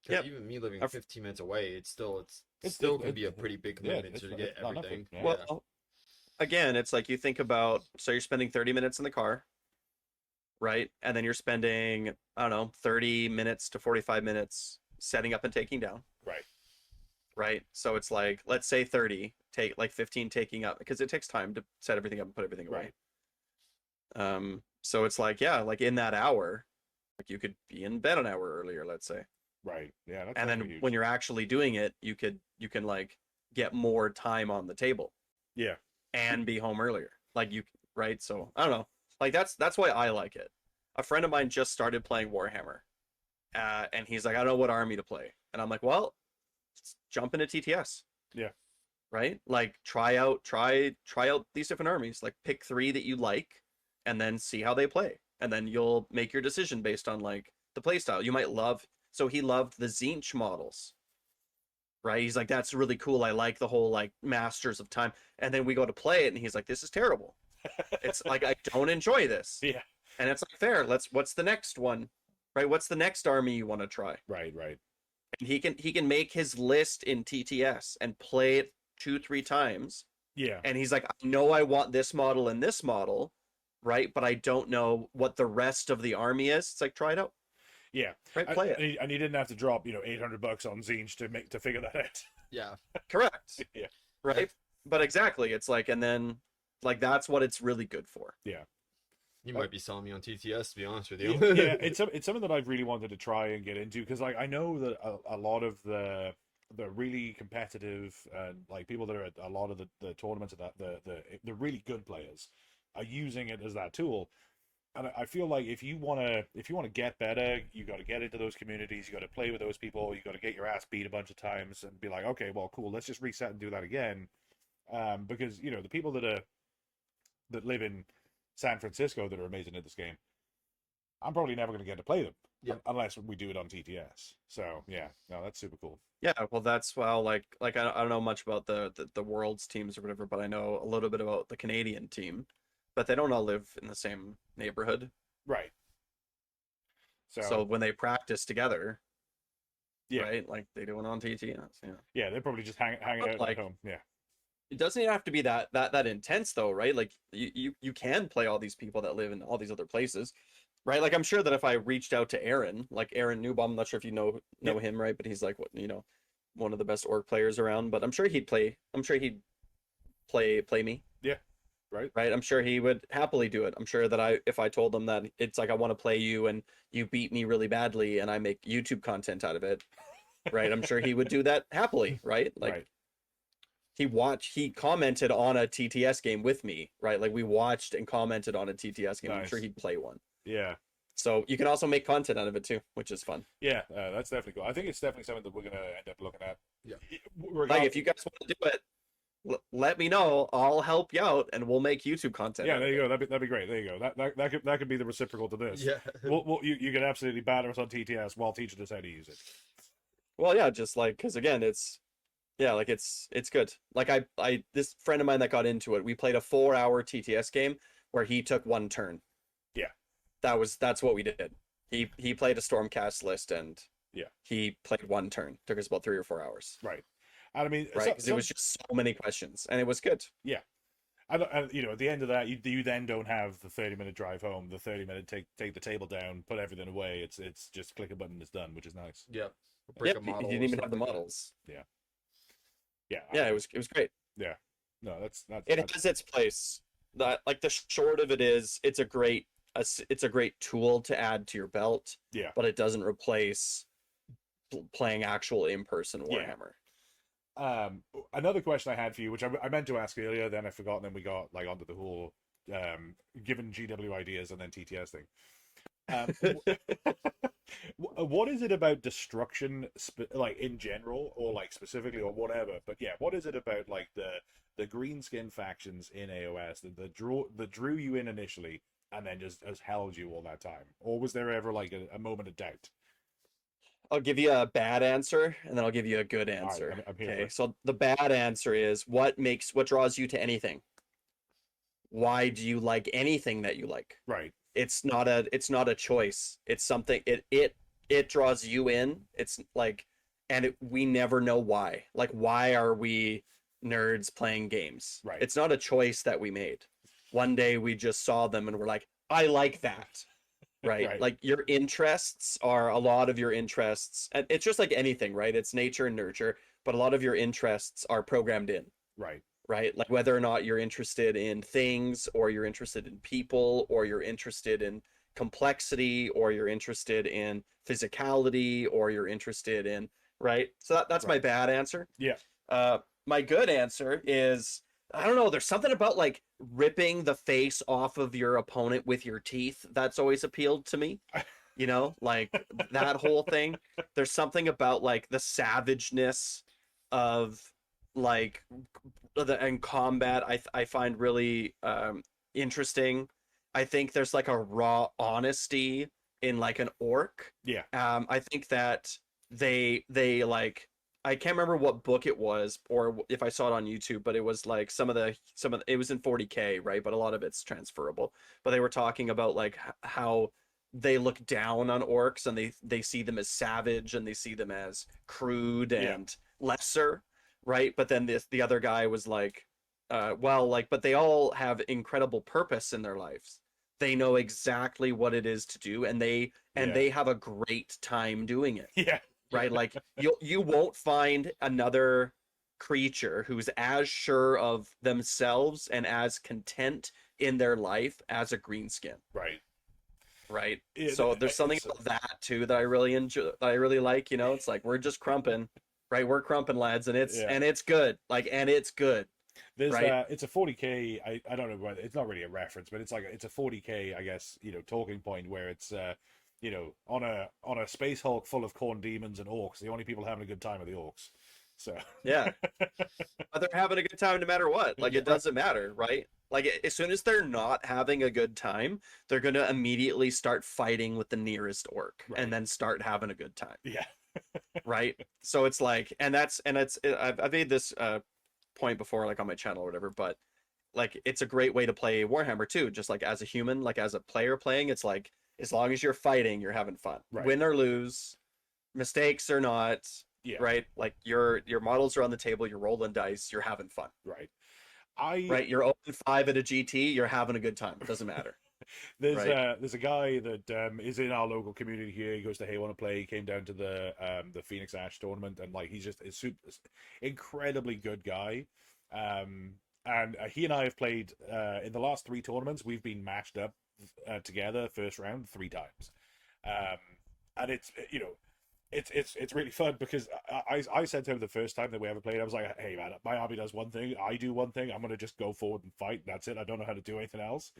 S2: 'Cause
S3: Yep.
S2: even me living
S3: I've-
S2: 15 minutes away, it's still
S1: It's-
S2: can be a pretty big
S1: yeah,
S2: commitment to
S1: it's
S2: get
S1: not nothing.
S2: everything.
S1: Yeah.
S3: Well, again, it's like you think about, so you're spending 30 minutes in the car, right? And then you're spending, I don't know, 30 minutes to 45 minutes setting up and taking down.
S1: Right.
S3: Right? So it's like, let's say 30, take like 15 taking up, because it takes time to set everything up and put everything away. So it's like, yeah, like in that hour, like you could be in bed an hour earlier, let's say.
S1: Right. Yeah. That's
S3: And then
S1: definitely huge.
S3: when you're actually doing it, you can like get more time on the table
S1: yeah.
S3: and be home earlier. Like right? So I don't know. Like that's why I like it. A friend of mine just started playing Warhammer, and he's like, I don't know what army to play, and I'm like, well, jump into TTS.
S1: Yeah.
S3: Right? Like try out these different armies. Like pick 3 that you like, and then see how they play, and then you'll make your decision based on like the play style. You might love. So he loved the Tzeentch models. Right? He's like, that's really cool. I like the whole like Masters of Time. And then we go to play it, and he's like, this is terrible. It's like I don't enjoy this.
S1: Yeah.
S3: And it's like fair. What's the next one? Right? What's the next army you want to try?
S1: Right.
S3: And he can make his list in TTS and play it 2-3 times.
S1: Yeah.
S3: And he's like, I know I want this model and this model, right? But I don't know what the rest of the army is. It's like, try it out.
S1: Yeah.
S3: Right, play it.
S1: And you didn't have to drop, $800 on Tzeentch to figure that out.
S2: Yeah.
S3: Correct.
S1: Yeah.
S3: Right? But exactly. It's like, and then like that's what it's really good for.
S1: Yeah.
S2: You might be selling me on TTS, to be honest with you.
S1: Yeah, it's something that I've really wanted to try and get into, because like I know that a lot of the really competitive like people that are at a lot of the tournaments of that the really good players are using it as that tool. And I feel like if you wanna get better, you got to get into those communities, you got to play with those people, you got to get your ass beat a bunch of times and be like, okay, well, cool, let's just reset and do that again. Because the people that live in San Francisco that are amazing at this game, I'm probably never going to get to play them unless we do it on TTS. So yeah, no, that's super cool.
S3: Yeah, well, that's like I don't know much about the world's teams or whatever, but I know a little bit about the Canadian team, but they don't all live in the same neighborhood.
S1: Right.
S3: So when they practice together,
S1: yeah,
S3: right, like they do it on TTS. Yeah.
S1: Yeah, they're probably just hanging out
S3: like,
S1: at home. Yeah.
S3: It doesn't even have to be that intense though, right? Like you can play all these people that live in all these other places, right? Like I'm sure that if I reached out to Aaron, like Aaron Newbaum, I'm not sure if you know him, right? But he's like one of the best orc players around. But I'm sure he'd play me.
S1: Yeah. Right.
S3: Right. I'm sure he would happily do it. I'm sure that if I told him that it's like I want to play you and you beat me really badly and I make YouTube content out of it, right? I'm sure he would do that happily, right? Like.
S1: Right.
S3: He commented on a TTS game with me, right? Like we watched and commented on a TTS game.
S1: Nice.
S3: I'm sure he'd play one.
S1: Yeah.
S3: So you can also make content out of it too, which is fun.
S1: Yeah, that's definitely cool. I think it's definitely something that we're gonna end up looking at.
S2: Yeah.
S3: Like if you guys want to do it, let me know. I'll help you out, and we'll make YouTube content.
S1: Yeah, there you go. That'd be great. There you go. That could be the reciprocal to this.
S2: Yeah.
S1: You could absolutely batter us on TTS while teaching us how to use it.
S3: Well, yeah, just like because again, it's good. Like I this friend of mine that got into it, we played a 4-hour TTS game where he took one turn.
S1: Yeah.
S3: That's what we did. He played a Stormcast list and he played one turn. Took us about 3 or 4 hours.
S1: Right. And I mean,
S3: right, because it was just so many questions and it was good.
S1: Yeah. And at the end of that, you then don't have the 30-minute drive home, the 30-minute take the table down, put everything away. It's just click a button, it's done, which is nice.
S2: Yeah.
S3: You didn't even have the models.
S1: Yeah.
S3: Yeah, it was great.
S1: Yeah. No, that's
S3: it has its place. Like the short of it is, it's a great tool to add to your belt.
S1: Yeah.
S3: But it doesn't replace playing actual in-person Warhammer.
S1: Another question I had for you, which I meant to ask earlier, then I forgot, and then we got like onto the whole given GW ideas and then TTS thing. What is it about destruction, like in general, or like specifically, or whatever? But yeah, what is it about like the greenskin factions in AOS that drew you in initially, and then just has held you all that time? Or was there ever like a moment of doubt?
S3: I'll give you a bad answer, and then I'll give you a good answer.
S1: Right, I'm here
S3: okay, so the bad answer is what draws you to anything. Why do you like anything that you like?
S1: Right.
S3: It's not a choice. It's something it draws you in. It's like, and we never know why. Like, why are we nerds playing games?
S1: Right.
S3: It's not a choice that we made. One day we just saw them and we're like, I like that. Right?
S1: Right.
S3: Like your interests are a lot of your interests, and it's just like anything, right? It's nature and nurture, but a lot of your interests are programmed in.
S1: Right.
S3: Right? Like whether or not you're interested in things, or you're interested in people, or you're interested in complexity, or you're interested in physicality, or you're interested in, right? So that's my bad answer.
S1: Yeah.
S3: My good answer is I don't know. There's something about like ripping the face off of your opponent with your teeth that's always appealed to me. You know, like that whole thing. There's something about like the savageness of like the and combat. I find really interesting. I think there's like a raw honesty in like an orc.
S1: Yeah.
S3: I think that they like I can't remember what book it was or if I saw it on YouTube, but it was like some of it was in 40K, right? But a lot of it's transferable. But they were talking about like how they look down on orcs and they see them as savage and they see them as crude and lesser, right? But then the other guy was like, well, like, but they all have incredible purpose in their lives. They know exactly what it is to do, and they have a great time doing it,
S1: Yeah.
S3: right? Like you won't find another creature who's as sure of themselves and as content in their life as a greenskin,
S1: Right.
S3: right?
S1: Yeah,
S3: So there's something about that too that I really enjoy, that I really like. You know, it's like we're just crumping, right? We're crumping, lads, and it's good. Like, and it's good.
S1: There's
S3: Right.
S1: It's a 40K. I don't know whether it's not really a reference, but it's like it's a 40K, I guess, talking point where it's on a space hulk full of corn demons and orcs. The only people having a good time are the orcs. So
S3: Yeah, but they're having a good time no matter what. Like
S1: Yeah,
S3: it doesn't matter, right? Like as soon as they're not having a good time, they're gonna immediately start fighting with the nearest orc,
S1: Right.
S3: and then start having a good time,
S1: yeah,
S3: right? So it's like, I've made this point before, like on my channel or whatever, but like it's a great way to play Warhammer too. Just like as a human, like as a player playing, it's like as long as you're fighting, you're having fun,
S1: Right.
S3: win or lose, mistakes or not.
S1: yeah,
S3: Right, like your models are on the table, you're rolling dice, you're having fun.
S1: right.
S3: Right, you're 0-5 at a GT, you're having a good time. It doesn't matter. Right.
S1: There's a guy that is in our local community here. He goes to Hey Wanna Play. He came down to the Phoenix Ash tournament, and like he's just a super incredibly good guy. And he and I have played in the last 3 tournaments. We've been matched up together first round 3 times, and it's really fun because I said to him the first time that we ever played, I was like, hey man, my army does one thing, I do one thing, I'm gonna just go forward and fight. That's it. I don't know how to do anything else.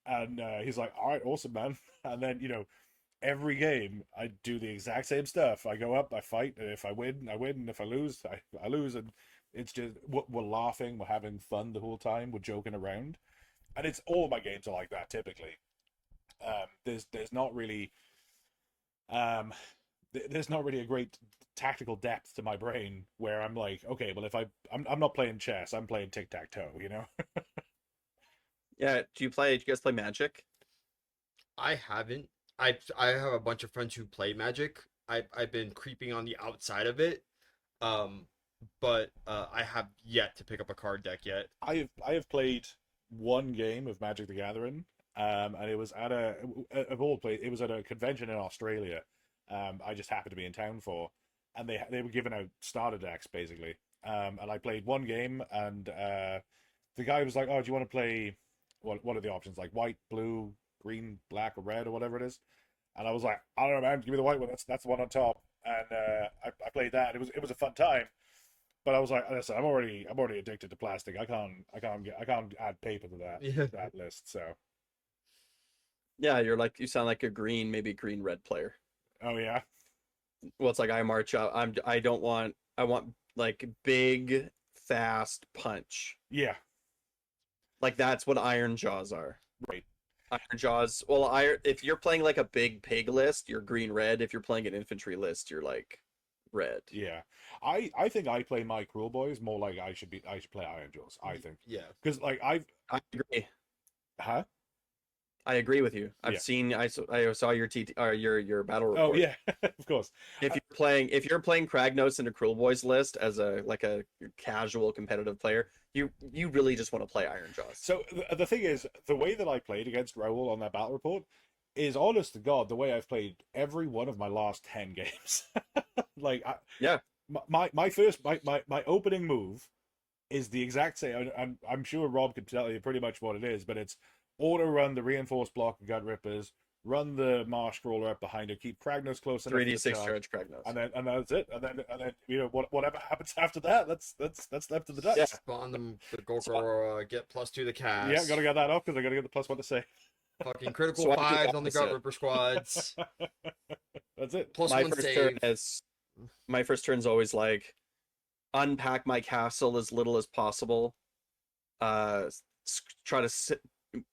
S1: And he's like, all right, awesome, man. And then every game I do the exact same stuff. I go up, I fight, and if I win, I win, and if I lose, I lose. And it's just we're laughing, we're having fun the whole time, we're joking around, and it's all my games are like that typically. There's not really there's not really a great tactical depth to my brain where I'm like, okay, well, if I'm not playing chess, I'm playing tic-tac-toe.
S3: Yeah, do you guys play Magic?
S2: I haven't. I have a bunch of friends who play Magic. I've been creeping on the outside of it. Um, but I have yet to pick up a card deck yet.
S1: I have played one game of Magic the Gathering, and it was at of all places, it was at a convention in Australia. I just happened to be in town for, and they were giving out starter decks basically. And I played one game, and the guy was like, "Oh, do you want to play? What are the options? Like white, blue, green, black, or red, or whatever it is?" And I was like, "I don't know, man. Give me the white one. That's the one on top." And I played that. It was a fun time. But I was like, listen, I'm already addicted to plastic. I can't add paper to
S2: Yeah.
S1: that list. So,
S3: Yeah, you sound like a maybe green red player.
S1: oh yeah,
S3: Well, it's like I march up. I want like big, fast punch.
S1: yeah,
S3: Like that's what Iron Jaws are.
S1: right,
S3: Iron Jaws. Well, if you're playing like a big pig list, you're green red. If you're playing an infantry list, you're like red.
S1: yeah. I think I play my Cruel Boys more like I should play Iron Jaws. I think
S2: Yeah.
S1: because like
S3: I agree.
S1: huh.
S3: I agree with you.
S1: Yeah.
S3: I saw your your battle report.
S1: Oh yeah, of course.
S3: If you're playing Kragnos in a Cruel Boys list as a casual competitive player, you really just want to play Iron Jaws.
S1: So the thing is, the way that I played against Raoul on that battle report is honest to God the way I've played every one of my last 10 games. Like
S3: Yeah.
S1: My opening move is the exact same, and I'm sure Rob could tell you pretty much what it is, but it's auto run the reinforced block of gut rippers, run the Marsh Crawler up behind her, keep Kragnos close enough.
S3: 3d6 charge Kragnos.
S1: And that's it. And then whatever happens after that, that's left to the dice.
S3: Yeah.
S2: Spawn them the Gorgor, get +2 to cast.
S1: Yeah, gotta get that off because I gotta get the +1 to save.
S2: Fucking critical
S3: So I do
S2: 5s on the Gut
S3: opposite.
S2: Ripper squads.
S1: That's it.
S2: +1 save.
S3: My first turn's always like unpack my castle as little as possible. Try to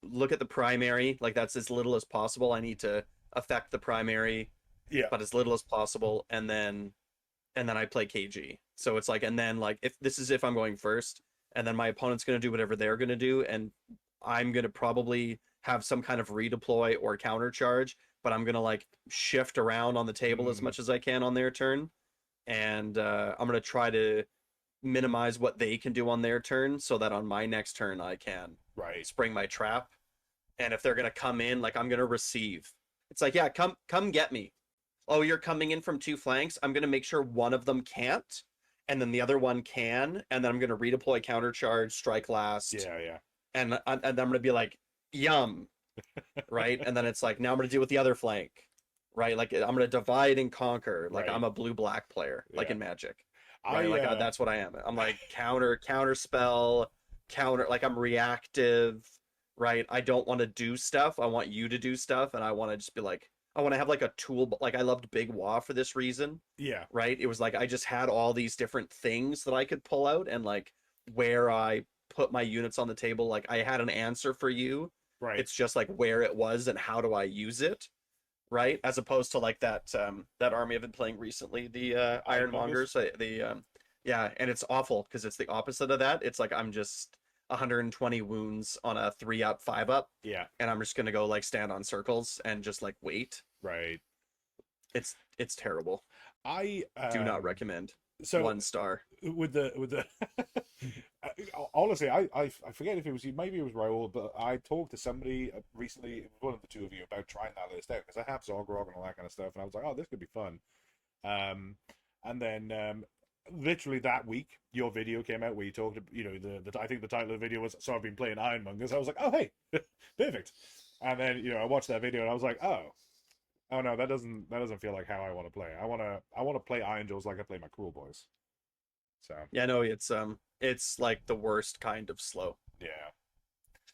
S3: look at the primary, like that's as little as possible. I need to affect the primary,
S1: Yeah.
S3: but as little as possible, and then I play KG. So it's like, and then like if I'm going first, and then my opponent's gonna do whatever they're gonna do, and I'm gonna probably have some kind of redeploy or counter charge, but I'm gonna like shift around on the table as much as I can on their turn, and I'm gonna try to minimize what they can do on their turn so that on my next turn I can spring my trap. And if they're gonna come in, like I'm gonna receive. It's like, yeah, come get me. Oh, you're coming in from 2 flanks. I'm gonna make sure one of them can't, and then the other one can, and then I'm gonna redeploy counter charge, strike last.
S1: Yeah.
S3: And I'm gonna be like, yum, right? And then it's like, now I'm gonna deal with the other flank, right? Like I'm gonna divide and conquer. Like I'm a blue-black player, like in Magic. Right, that's what I am. I'm like counter spell, counter. Like I'm reactive, right? I don't want to do stuff. I want you to do stuff, and I want to just be like, I want to have like a tool. Like I loved Big Wa for this reason.
S1: Yeah.
S3: Right. It was like I just had all these different things that I could pull out, and like where I put my units on the table. Like I had an answer for you.
S1: Right.
S3: It's just like where it was and how do I use it. Right, as opposed to like that army I've been playing recently, the Ironmongers, and it's awful because it's the opposite of that. It's like I'm just 120 wounds on a 3-up, 5-up, and I'm just gonna go like stand on circles and just like wait.
S1: Right.
S3: It's terrible.
S1: I
S3: do not recommend.
S1: So
S3: 1 star
S1: with the honestly, I forget if it was you, maybe it was Raoul, but I talked to somebody recently, one of the two of you, about trying that list out because I have Zogrog and all that kind of stuff, and I was like, oh, this could be fun. And then literally that week, your video came out where you talked, I think the title of the video was "So I've been playing Ironmongers." I was like, oh hey, perfect. And then I watched that video and I was like, oh no, that doesn't feel like how I want to play. I want to play Iron Jaws like I play my Cruel Boys. So
S3: yeah, no, it's like the worst kind of slow.
S1: Yeah.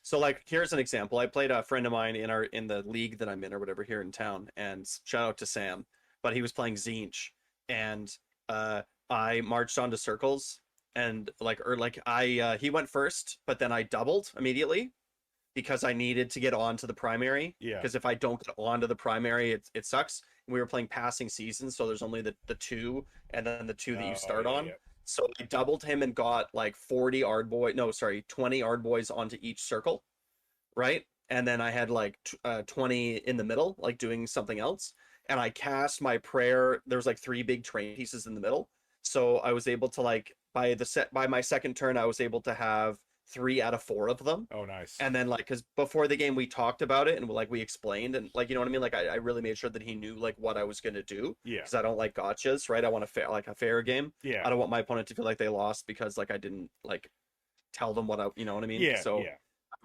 S3: So like here's an example. I played a friend of mine in the league that I'm in or whatever here in town, and shout out to Sam, but he was playing Zinch, and I marched onto circles, and he went first, but then I doubled immediately because I needed to get onto the primary.
S1: Yeah.
S3: Because if I don't get onto the primary, it sucks. And we were playing passing seasons, so there's only the 2 and then the 2 that you start on. Yeah. So I doubled him and got like 20 Ardboys onto each circle, right? And then I had like 20 in the middle, like doing something else. And I cast my prayer. There was like 3 big train pieces in the middle. So I was able to like by my second turn, I was able to have 3 out of 4 of them.
S1: Oh, nice.
S3: And then like, because before the game we talked about it and like we explained and like, you know what I mean? Like I really made sure that he knew like what I was going to do.
S1: Yeah.
S3: Because I don't like gotchas, right? I want a fair game.
S1: Yeah.
S3: I don't want my opponent to feel like they lost because like I didn't like tell them what you know what I mean?
S1: Yeah.
S3: So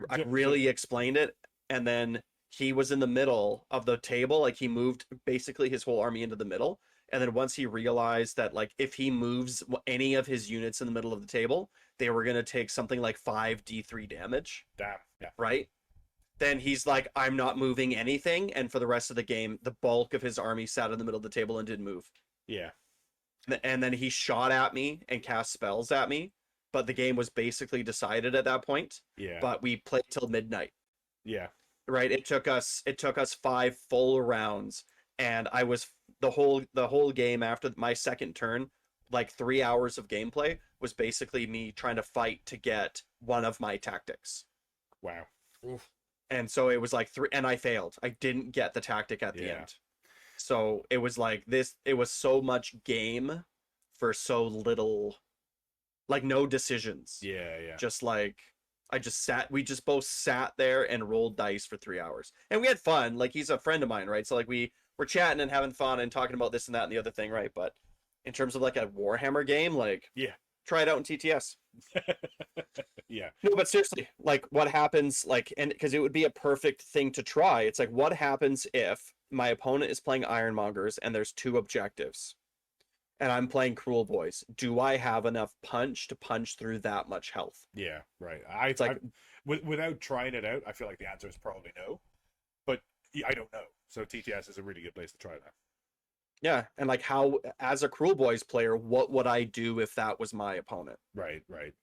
S3: I really explained it. And then he was in the middle of the table. Like he moved basically his whole army into the middle. And then once he realized that like if he moves any of his units in the middle of the table, they were going to take something like 5 D3 damage.
S1: Damn. Yeah.
S3: Right? Then he's like, I'm not moving anything. And for the rest of the game, the bulk of his army sat in the middle of the table and didn't move.
S1: Yeah.
S3: And then he shot at me and cast spells at me. But the game was basically decided at that point.
S1: Yeah.
S3: But we played till midnight.
S1: Yeah.
S3: Right? It took us 5 full rounds. And I was the whole game after my second turn, like 3 hours of gameplay was basically me trying to fight to get one of my tactics.
S1: Wow.
S2: Oof.
S3: And so it was like 3, and I failed. I didn't get the tactic at the end. So it was like this, it was so much game for so little, like no decisions.
S1: Yeah.
S3: Just like, we just both sat there and rolled dice for 3 hours. And we had fun. Like he's a friend of mine, right? So like we're chatting and having fun and talking about this and that and the other thing, right? But in terms of like a Warhammer game, like Try it out in TTS.
S1: Yeah.
S3: No, but seriously, like what happens, like, and because it would be a perfect thing to try. It's like, what happens if my opponent is playing Ironmongers and there's 2 objectives, and I'm playing Cruel Boys? Do I have enough punch to punch through that much health?
S1: Yeah, right.
S3: It's like,
S1: Without trying it out, I feel like the answer is probably no. But I don't know. So TTS is a really good place to try that.
S3: yeah, and like how, as a Cruel Boys player, what would I do if that was my opponent?
S1: Right, right.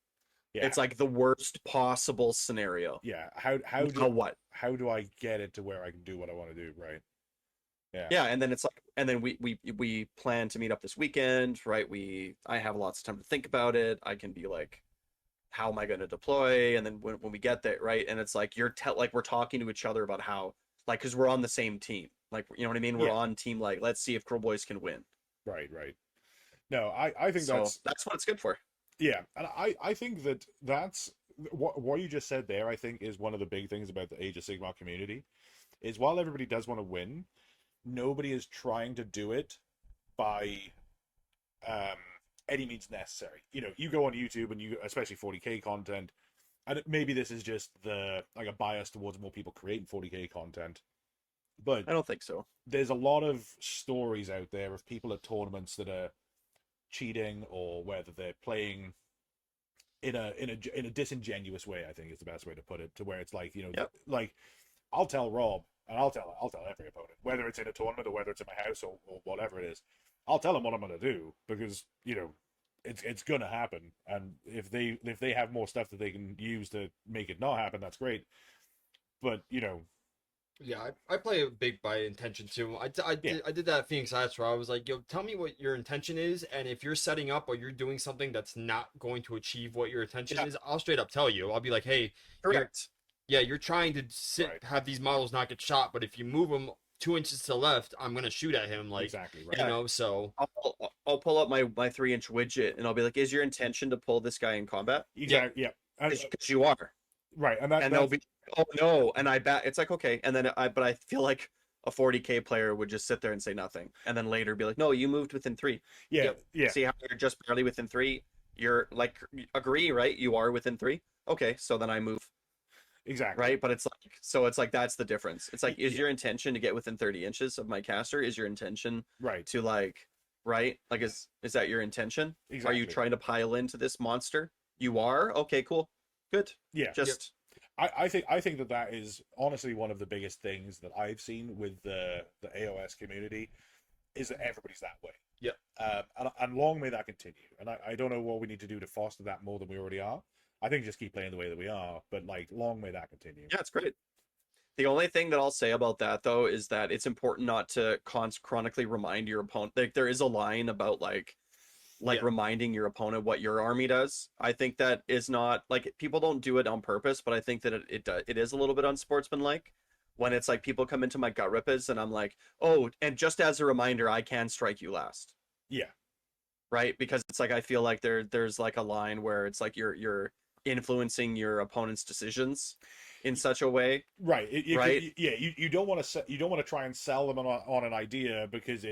S1: Yeah.
S3: It's like the worst possible scenario.
S1: Yeah. How do I get it to where I can do what I want to do? Right. Yeah.
S3: Yeah, and then it's like, and then we plan to meet up this weekend, right? I have lots of time to think about it. I can be like, how am I going to deploy? And then when we get there, right? And it's like like we're talking to each other about how, like, because we're on the same team, like, you know what I mean? We're
S1: Yeah.
S3: on team, like, let's see if Cruel Boys can win.
S1: Right, right. No, I think
S3: So that's what it's good for.
S1: yeah, and I think that's what you just said there. I think is one of the big things about the Age of Sigmar community, is while everybody does want to win, nobody is trying to do it by any means necessary. You know, you go on YouTube and especially 40K content, and maybe this is just like a bias towards more people creating 40K content, but
S3: I don't think so.
S1: there's a lot of stories out there of people at tournaments that are cheating, or whether they're playing in a disingenuous way, I think is the best way to put it, to where it's like, you know,
S3: Yep.
S1: like I'll tell Rob, and I'll tell every opponent, whether it's in a tournament or whether it's in my house or whatever it is, I'll tell them what I'm going to do, because, you know, it's going to happen. And if they have more stuff that they can use to make it not happen, that's great. But, you know,
S2: Yeah, I play a big by intention too. I did that at Phoenix Heights where I was like, yo, tell me what your intention is, and if you're setting up or you're doing something that's not going to achieve what your intention is, I'll straight up tell you. I'll be like, hey,
S3: Correct.
S2: you're trying to have these models not get shot, but if you move them 2 inches to the left, I'm gonna shoot at him. Like,
S1: exactly right.
S2: you know, so
S3: I'll pull up my 3-inch widget and I'll be like, is your intention to pull this guy in combat?
S1: Exactly. Yeah.
S3: Because you are.
S1: Right. And
S3: They'll be, oh no, and I bet it's like, okay, and then but I feel like a 40K player would just sit there and say nothing, and then later be like, no, you moved within 3.
S1: yeah. Yeah.
S3: See how you're just barely within 3? You're like, agree, right? You are within 3. Okay, so then I move.
S1: Exactly.
S3: Right, but it's like that's the difference. It's like, is
S1: Yeah.
S3: your intention to get within 30 inches of my caster? Is your intention
S1: Right.
S3: to like, right? Like, is that your intention?
S1: Exactly.
S3: Are you trying to pile into this monster? You are? Okay, cool. Good.
S1: Yeah.
S3: Just
S1: I think that is honestly one of the biggest things that I've seen with the AOS community, is that everybody's that way.
S2: Yeah.
S1: And long may that continue. And I don't know what we need to do to foster that more than we already are. I think just keep playing the way that we are, but like, long may that continue.
S3: yeah, it's great. The only thing that I'll say about that though is that it's important not to chronically remind your opponent. Like, there is a line about like
S1: Yeah.
S3: reminding your opponent what your army does. I think that is not, like, people don't do it on purpose, but I think that it is a little bit unsportsmanlike when it's like people come into my gut rippers and I'm like, oh, and just as a reminder, I can strike you last.
S1: Yeah.
S3: Right? Because it's like, I feel like there's like a line where it's like you're influencing your opponent's decisions in such a way.
S1: Right.
S3: Right?
S1: You don't want to try and sell them on an idea, because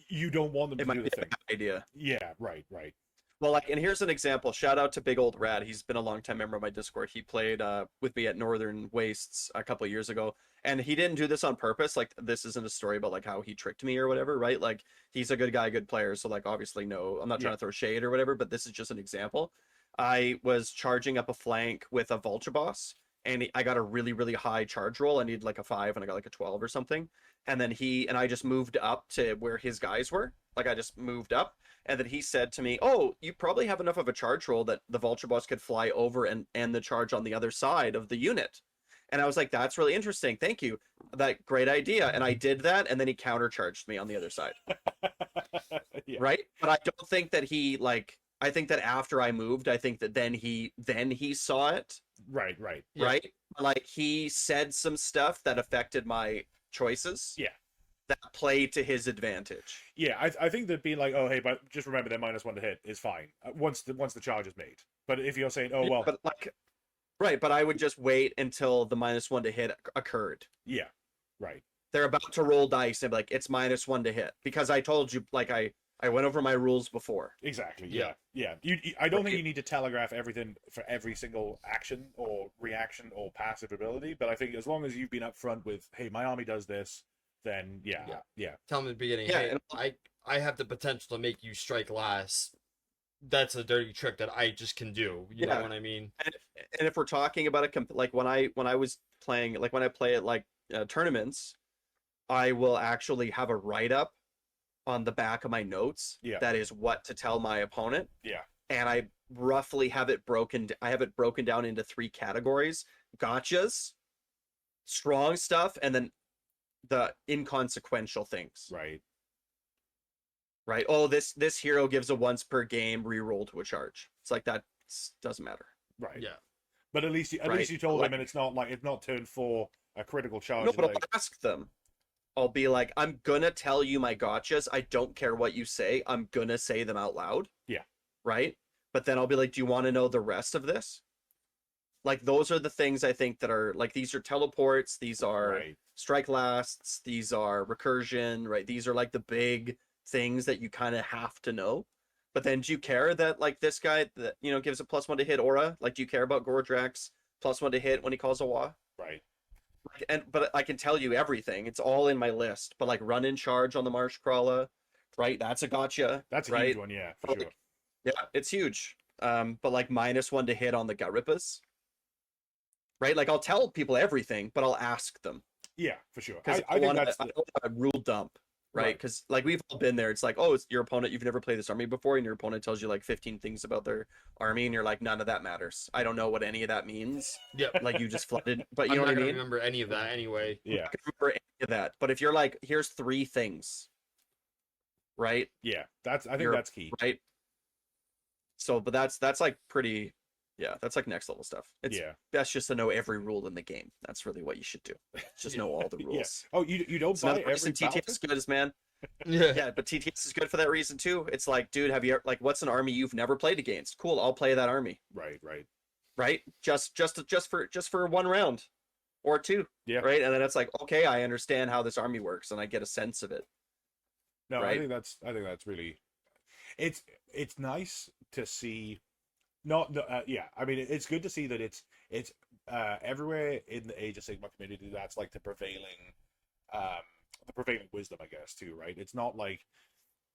S1: you don't want them
S3: It
S1: to
S3: might
S1: do
S3: be
S1: the
S3: a
S1: thing.
S3: bad idea.
S1: Yeah. Right. Right.
S3: Well, like, and here's an example. Shout out to Big Old Rat. He's been a longtime member of my Discord. He played with me at Northern Wastes a couple of years ago, and he didn't do this on purpose. Like, this isn't a story about like how he tricked me or whatever, right? Like, he's a good guy, good player. So like, obviously, no, I'm not trying to throw shade or whatever, but this is just an example. I was charging up a flank with a Vulture Boss, and I got a really, really high charge roll. I needed like a 5, and I got like a 12 or something. And then I just moved up to where his guys were. Like, I just moved up. And then he said to me, oh, you probably have enough of a charge roll that the Vulture Boss could fly over and end the charge on the other side of the unit. And I was like, that's really interesting. Thank you. That great idea. And I did that. And then he countercharged me on the other side.
S1: Yeah.
S3: Right. But I don't think that I think that after I moved, I think that then he saw it.
S1: Right. Right.
S2: Yeah.
S3: Right. Like, he said some stuff that affected my choices.
S1: Yeah.
S3: That played to his advantage.
S1: Yeah. I think that being like, oh, hey, but just remember they're -1 to hit is fine once the charge is made. But if you're saying, oh, well,
S3: But like, right. But I would just wait until the -1 to hit occurred.
S1: yeah. Right.
S3: They're about to roll dice and be like, it's -1 to hit, because I told you, like, I I went over my rules before.
S1: Exactly. Yeah. I don't think you need to telegraph everything for every single action or reaction or passive ability, but I think as long as you've been upfront with, hey, my army does this, then yeah.
S2: Tell them at the beginning,
S3: Yeah,
S2: hey,
S3: and-
S2: I have the potential to make you strike last. That's a dirty trick that I just can do. You know what I mean?
S3: And if we're talking about like when I was playing, like when I play at like tournaments, I will actually have a write up on the back of my notes that is what to tell my opponent.
S1: Yeah.
S3: And I roughly have it broken. I have it broken down into 3 categories: gotchas, strong stuff, and then the inconsequential things. Right. Oh, this hero gives a once per game reroll to a charge. It's like that doesn't matter.
S1: Right.
S2: Yeah.
S1: But at least you told them, and it's not turned for a critical charge.
S3: No, but I'll ask them. I'll be like, I'm gonna tell you my gotchas. I don't care what you say. I'm gonna say them out loud.
S1: Yeah.
S3: Right. But then I'll be like, do you want to know the rest of this? Like, those are the things I think that are like, these are teleports. These are strike lasts. These are recursion. Right. These are like the big things that you kind of have to know. But then do you care that like this guy that gives a +1 to hit aura? Like, do you care about Gordrax +1 to hit when he calls a Wa?
S1: Right.
S3: But I can tell you everything. It's all in my list. But like run in charge on the Marsh Crawler, right? That's a gotcha.
S1: That's a huge one, yeah, for sure.
S3: Yeah, it's huge. But like -1 to hit on the Gut Rippas. Right? Like, I'll tell people everything, but I'll ask them.
S1: Yeah, for sure.
S3: Because I think that's a rule dump. Right, because like we've all been there. It's like, oh, it's your opponent. You've never played this army before, and your opponent tells you like 15 things about their army, and you're like, none of that matters. I don't know what any of that means.
S2: Yeah,
S3: like you just flooded, but you know what I mean.
S2: Remember any of that anyway?
S1: Yeah,
S3: I can't remember any of that. But if you're like, here's 3 things, right?
S1: Yeah, I think that's key.
S3: Right. So, but that's like pretty. Yeah, that's like next level stuff. It's best just to know every rule in the game. That's really what you should do. Just know all the rules.
S1: Oh, you don't buy every
S3: TTS is good as man. But TTS is good for that reason too. It's like, dude, have you like, what's an army you've never played against? Cool, I'll play that army. Right. Just for 1 round or 2.
S1: Yeah.
S3: Right, and then it's like, okay, I understand how this army works, and I get a sense of it.
S1: No, right? I think that's really. It's nice to see. I mean, it's good to see that it's everywhere in the Age of Sigmar community. That's like the prevailing wisdom, I guess, too, right? It's not like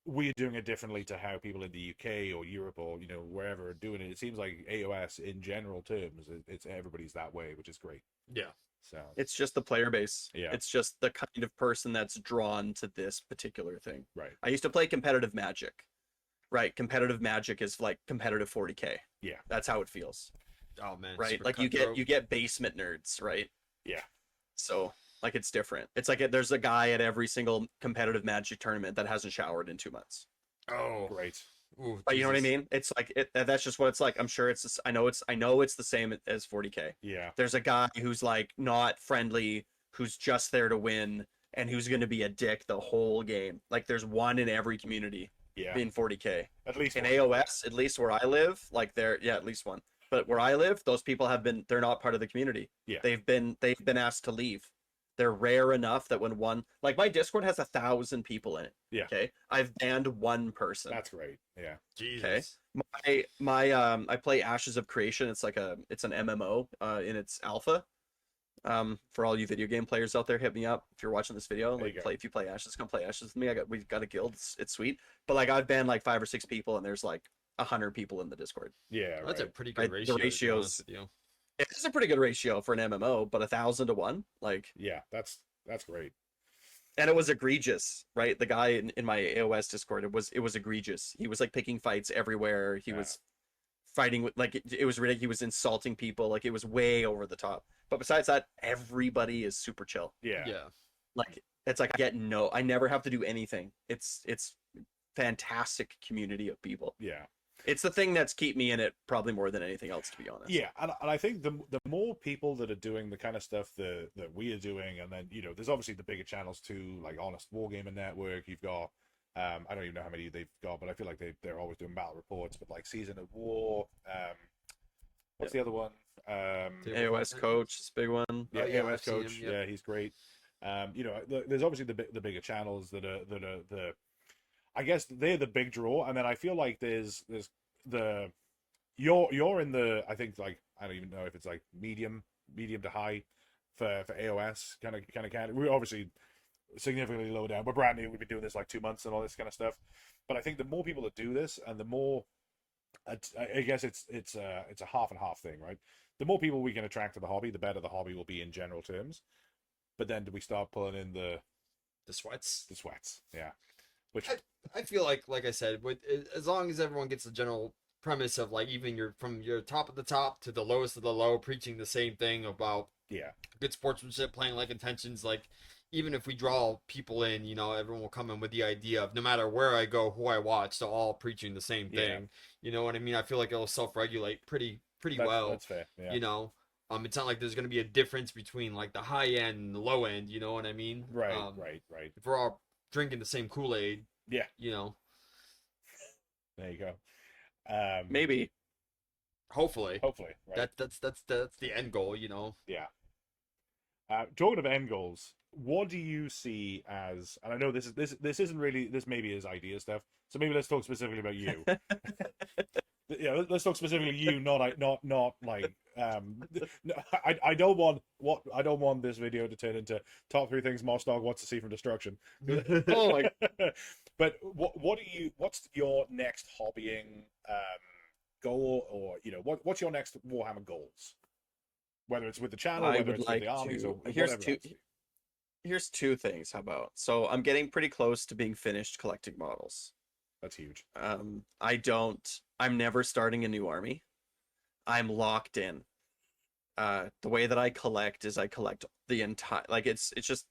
S1: we're doing it differently to how people in the UK or Europe or wherever are doing it. It seems like AOS in general terms, it's everybody's that way, which is great.
S2: Yeah.
S1: So
S3: it's just the player base.
S1: Yeah.
S3: It's just the kind of person that's drawn to this particular thing.
S1: Right.
S3: I used to play competitive Magic. Right, competitive Magic is like competitive 40K.
S1: Yeah,
S3: that's how it feels.
S2: Oh man,
S3: right? Like you get basement nerds, right?
S1: Yeah.
S3: So like it's different. It's like there's a guy at every single competitive Magic tournament that hasn't showered in 2 months.
S2: Oh,
S1: right.
S2: Ooh,
S3: but you know what I mean? It's like that's just what it's like. I'm sure it's. I know it's the same as 40K.
S1: Yeah.
S3: There's a guy who's like not friendly, who's just there to win, and who's going to be a dick the whole game. Like there's one in every community.
S1: Yeah.
S3: In 40K.
S1: At least
S3: in
S1: one.
S3: AOS, at least where I live, like at least one. But where I live, those people they're not part of the community.
S1: Yeah.
S3: They've been asked to leave. They're rare enough that when one, like my Discord has 1,000 people in it.
S1: Yeah.
S3: Okay. I've banned 1 person.
S1: That's great. Yeah.
S2: Jesus.
S3: Okay. I play Ashes of Creation. It's like it's an MMO in its alpha. For all you video game players out there, hit me up if you're watching this video. Like, if you play Ashes, come play Ashes with me. We've got a guild. It's sweet. But like I've banned like 5 or 6 people, and there's like 100 people in the Discord.
S1: Yeah,
S2: that's a pretty good ratio.
S3: The ratios. It is a pretty good ratio for an MMO, but 1,000 to 1, like.
S1: Yeah, that's great.
S3: And it was egregious, right? The guy in my AOS Discord, it was egregious. He was like picking fights everywhere. He was fighting with it was ridiculous. He was insulting people. Like it was way over the top. But besides that, everybody is super chill.
S1: Yeah.
S3: Like it's like I never have to do anything. It's fantastic community of people.
S1: Yeah.
S3: It's the thing that's kept me in it probably more than anything else, to be honest.
S1: Yeah, and I think the more people that are doing the kind of stuff that we are doing, and then there's obviously the bigger channels too, like Honest Wargaming Network. You've got I don't even know how many they've got, but I feel like they're always doing battle reports. But like Season of War, what's the other one?
S3: AOS Coach is a big one.
S1: Yeah, AOS Coach. He's great. There's obviously the bigger channels that are the. I guess they're the big draw, and then I feel like there's the you're in the, I think, like, I don't even know if it's like medium to high for AOS kind of category. We're obviously significantly low down. We're brand new. We've been doing this like 2 months and all this kind of stuff. But I think the more people that do this, and the more, I guess it's a half and half thing, right? The more people we can attract to the hobby, the better the hobby will be in general terms. But then do we start pulling in the
S2: sweats?
S1: The sweats, yeah. Which
S2: I feel like I said, with as long as everyone gets the general premise of like even from your top of the top to the lowest of the low, preaching the same thing about good sportsmanship, playing like intentions, like even if we draw people in, you know, everyone will come in with the idea of no matter where I go, who I watch, they're all preaching the same thing. You know what I mean? I feel like it'll self-regulate pretty well.
S1: That's fair. Yeah.
S2: You know, it's not like there's going to be a difference between like the high end and the low end. You know what I mean?
S1: Right.
S2: If we're all drinking the same Kool-Aid, you know.
S1: There you go.
S3: Maybe.
S2: Hopefully.
S1: Right.
S2: That's the end goal, you know.
S1: Yeah. Talking of end goals, what do you see as? And I know this isn't really, this maybe is idea stuff. So maybe let's talk specifically about you. Yeah, let's talk specifically you, not like I don't want this video to turn into top 3 things Mossdog wants to see from destruction.
S3: Oh my.
S1: But what's your next hobbying goal, or you know, what's your next Warhammer goals? Whether it's with the channel, whether it's with the armies, or whatever.
S3: Here's 2 things. How about, so I'm getting pretty close to being finished collecting models.
S1: That's huge.
S3: I'm never starting a new army. I'm locked in. The way that I collect is I collect the entire, like it's just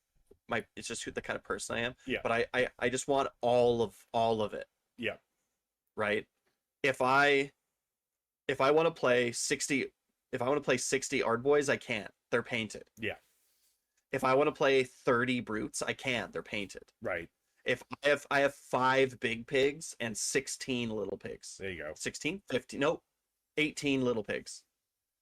S3: who the kind of person I am.
S1: Yeah.
S3: But I just want all of it.
S1: Yeah.
S3: Right? If I want to play 60 Ardboys, I can't. They're painted.
S1: Yeah.
S3: If I want to play 30 Brutes, I can. They're painted.
S1: Right.
S3: If I have 5 big pigs and 16 little pigs.
S1: There you go.
S3: 16, 15, nope, 18 little pigs.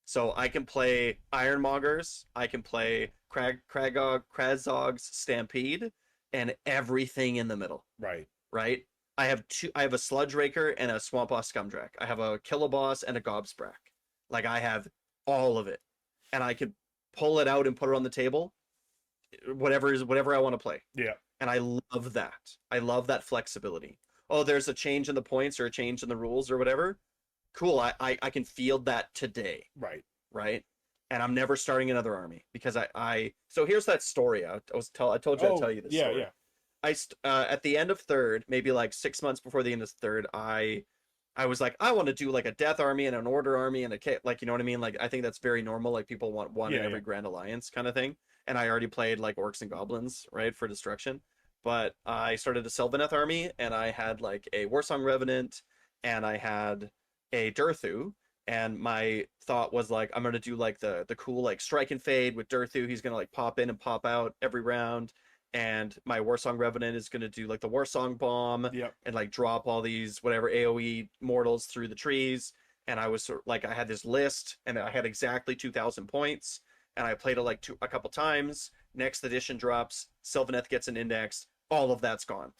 S3: So I can play Ironmongers, I can play Kragog's Stampede, and everything in the middle.
S1: Right.
S3: Right? I have a Sludge Raker and a Swamp Boss Scumdrack. I have a Kiloboss and a Gobsprak. Like, I have all of it. And I could pull it out and put it on the table. Whatever I want to play.
S1: Yeah.
S3: And I love that. I love that flexibility. Oh, there's a change in the points or a change in the rules or whatever. Cool. I can field that today.
S1: Right.
S3: Right. And I'm never starting another army because so here's that story. I told you I'd tell you this story.
S1: Yeah.
S3: At the end of 3rd, maybe like 6 months before the end of 3rd, I was like, I want to do like a death army and an order army and like, you know what I mean? Like, I think that's very normal. Like, people want one in every Grand Alliance kind of thing. And I already played like Orcs and Goblins, right, for destruction. But I started a Sylvaneth army, and I had like a Warsong Revenant, and I had a Durthu. And my thought was like, I'm gonna do like the cool like Strike and Fade with Durthu. He's gonna like pop in and pop out every round. And my Warsong Revenant is gonna do like the Warsong Bomb, and like drop all these whatever AoE mortals through the trees. And I was like, I had this list, and I had exactly 2,000 points. And I played it like a couple times. Next edition drops, Sylvaneth gets an index. All of that's gone.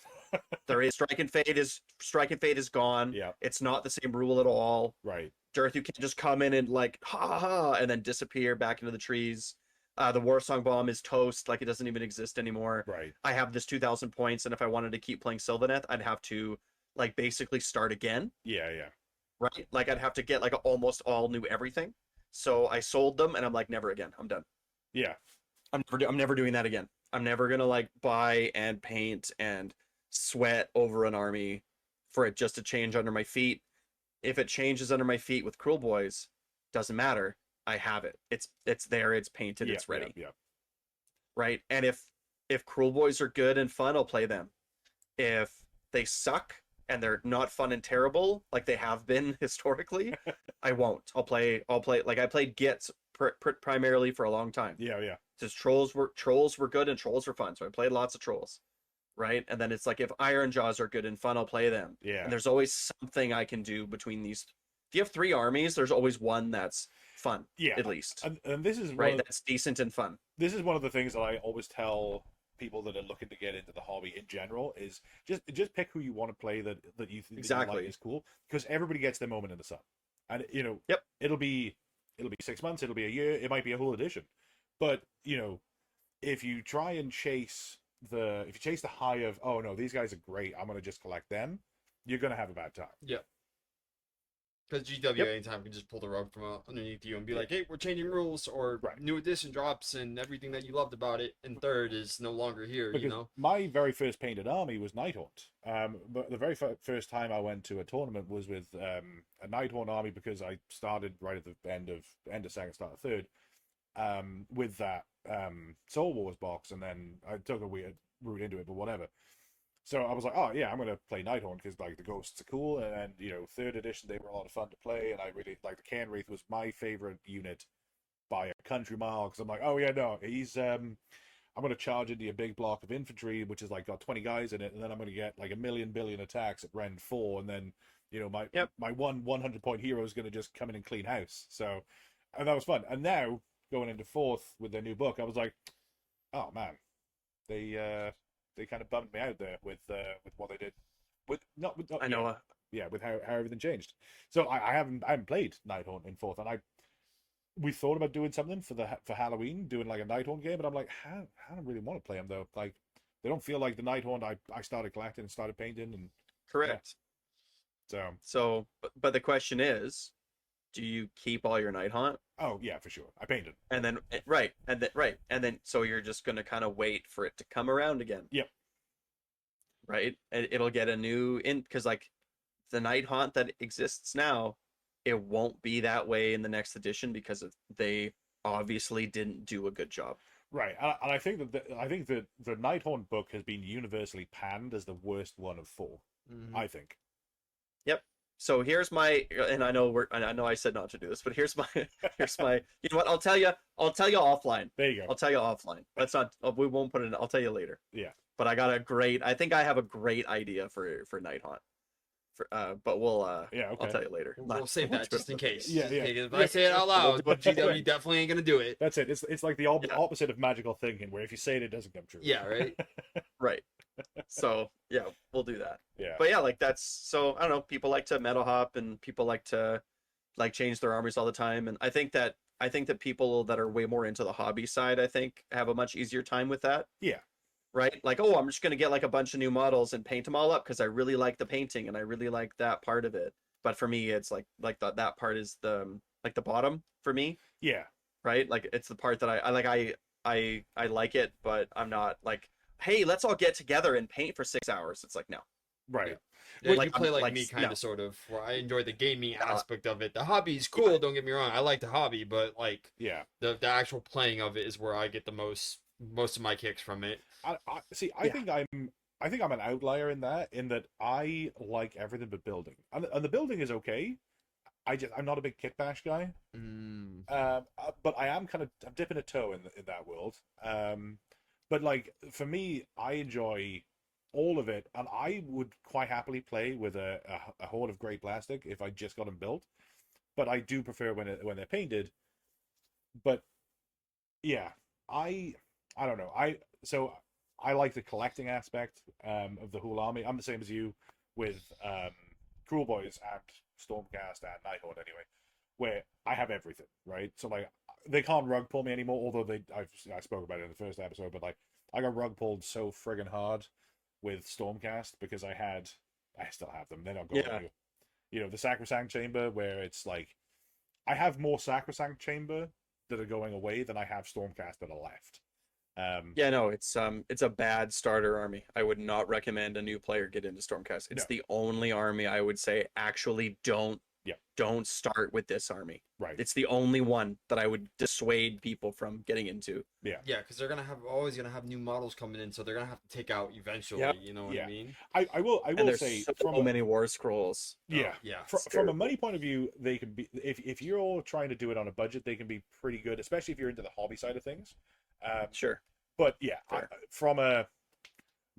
S3: There is Strike and Fade is gone.
S1: Yeah.
S3: It's not the same rule at all.
S1: Right.
S3: Durthu can just come in and like ha and then disappear back into the trees. The Warsong Bomb is toast, like it doesn't even exist anymore.
S1: Right.
S3: I have this 2,000 points, and if I wanted to keep playing Sylvaneth, I'd have to like basically start again.
S1: Yeah.
S3: Right? Like, I'd have to get like almost all new everything. So I sold them, and I'm like, never again. I'm done.
S1: Yeah.
S3: I'm never doing that again. I'm never gonna like buy and paint and sweat over an army for it just to change under my feet. If it changes under my feet with Cruel Boys, doesn't matter. I have it. It's there. It's painted. It's ready.
S1: Yeah.
S3: Right. And if Cruel Boys are good and fun, I'll play them. If they suck and they're not fun and terrible like they have been historically, I won't. I'll play like I played Gits primarily for a long time.
S1: Yeah.
S3: Just trolls were good and trolls were fun, so I played lots of trolls, right? And then it's like, if Iron Jaws are good and fun, I'll play them.
S1: Yeah.
S3: And there's always something I can do between these. If you have 3 armies, there's always one that's fun.
S1: Yeah.
S3: At least.
S1: And this is
S3: right. That's decent and fun.
S1: This is one of the things that I always tell people that are looking to get into the hobby in general is just pick who you want to play that you think that you
S3: Exactly.
S1: like is cool, because everybody gets their moment in the sun, and
S3: Yep.
S1: it'll be 6 months, it'll be a year, it might be a whole edition, but if you try and chase the high of, oh no, these guys are great, I'm gonna just collect them, you're gonna have a bad time.
S2: Yeah. Because GW
S3: Yep.
S2: anytime can just pull the rug from underneath you and be like, hey, we're changing rules, or
S1: Right.
S2: new edition drops and everything that you loved about it in third is no longer here,
S1: Because my very first painted army was Nighthaunt. But the very first time I went to a tournament was with a Nighthaunt army, because I started right at the end of second, start of third, with that Soul Wars box, and then I took a weird route into it, but whatever. So I was like, oh yeah, I'm gonna play Nighthaunt because like the ghosts are cool, and third edition they were a lot of fun to play, and I really like the Cairn Wraith was my favorite unit by a country mile, because I'm like, oh yeah, no, he's I'm gonna charge into a big block of infantry, which is like got 20 guys in it, and then I'm gonna get like a billion attacks at Rend 4, and then my 100 point hero is gonna just come in and clean house. So, and that was fun. And now going into fourth with their new book, I was like, oh man, they kind of bummed me out there with what they did with not
S3: I know.
S1: with how everything changed. So I haven't played Nighthaunt in fourth, and we thought about doing something for Halloween, doing like a Nighthaunt game, but I'm like, I don't really want to play them though. Like they don't feel like the Nighthaunt I started collecting and started painting, and
S3: Correct.
S1: yeah.
S3: So, but the question is, do you keep all your Nighthaunt?
S1: Oh yeah, for sure. I painted.
S3: And then and then so you're just gonna kind of wait for it to come around again.
S1: Yep.
S3: Right, and it'll get a new because like the Nighthaunt that exists now, it won't be that way in the next edition because they obviously didn't do a good job.
S1: Right, and I think that the Nighthaunt book has been universally panned as the worst one of four.
S2: Mm-hmm.
S1: I think.
S3: Yep. So here's my, and I know I said not to do this, but here's my, you know what? I'll tell you offline.
S1: There you go.
S3: I'll tell you offline. Let's not, we won't put it in, I'll tell you later.
S1: Yeah.
S3: But I think I have a great idea for Nighthaunt. But we'll,
S1: yeah, okay.
S3: I'll tell you later.
S2: We'll save that just in case.
S1: Yeah.
S2: If I say it out loud, but GW definitely ain't gonna do it.
S1: That's it. It's like the opposite of magical thinking, where if you say it, it doesn't come true.
S2: Yeah, right.
S3: Right. So yeah, we'll do that.
S1: Yeah.
S3: But yeah, like that's so I don't know. People like to meta hop, and people like to like change their armies all the time, and I think that people that are way more into the hobby side, I think, have a much easier time with that.
S1: Yeah.
S3: Right. Like, oh, I'm just gonna get like a bunch of new models and paint them all up because I really like the painting and I really like that part of it. But for me, it's like that part is the bottom for me.
S1: Yeah.
S3: Right. Like it's the part that I like. I like it, but I'm not like, hey, let's all get together and paint for 6 hours. It's like, no.
S1: Right.
S2: Yeah,
S3: Like,
S2: you play
S3: I'm,
S2: like
S3: like,
S2: me, kind of,
S3: no.
S2: sort of. Where I enjoy the gaming aspect of it. The hobby's cool. Don't get me wrong. I like the hobby, but like,
S1: yeah,
S2: the actual playing of it is where I get the most of my kicks from it.
S1: I think I'm an outlier in that I like everything but building, and the building is okay. I'm not a big kit bash guy. But I am I'm dipping a toe in that world. But like for me, I enjoy all of it, and I would quite happily play with a horde of Grey Plastic if I just got them built. But I do prefer when they're painted. But yeah, I don't know. I like the collecting aspect of the whole army. I'm the same as you with Cruel Boys and Stormcast and Nighthaunt anyway, where I have everything, right? So like they can't rug pull me anymore, although I spoke about it in the first episode, but like I got rug pulled so friggin' hard with Stormcast because I still have them. They're not going anywhere. You know, the Sacrosanct Chamber, where it's like I have more Sacrosanct Chamber that are going away than I have Stormcast that are left.
S3: Yeah, no, it's a bad starter army. I would not recommend a new player get into Stormcast. It's the only army I would say actually don't start with this army.
S1: Right.
S3: It's the only one that I would dissuade people from getting into.
S2: Yeah, because they're always gonna have new models coming in, so they're gonna have to take out eventually.
S3: Yep.
S2: You know what I mean?
S1: I will
S3: And
S1: say
S3: so
S1: from
S3: many war scrolls.
S1: Yeah.
S2: Yeah.
S1: From a money point of view, they can be if you're all trying to do it on a budget, they can be pretty good, especially if you're into the hobby side of things.
S3: Sure.
S1: But yeah,
S3: Fair.
S1: I'm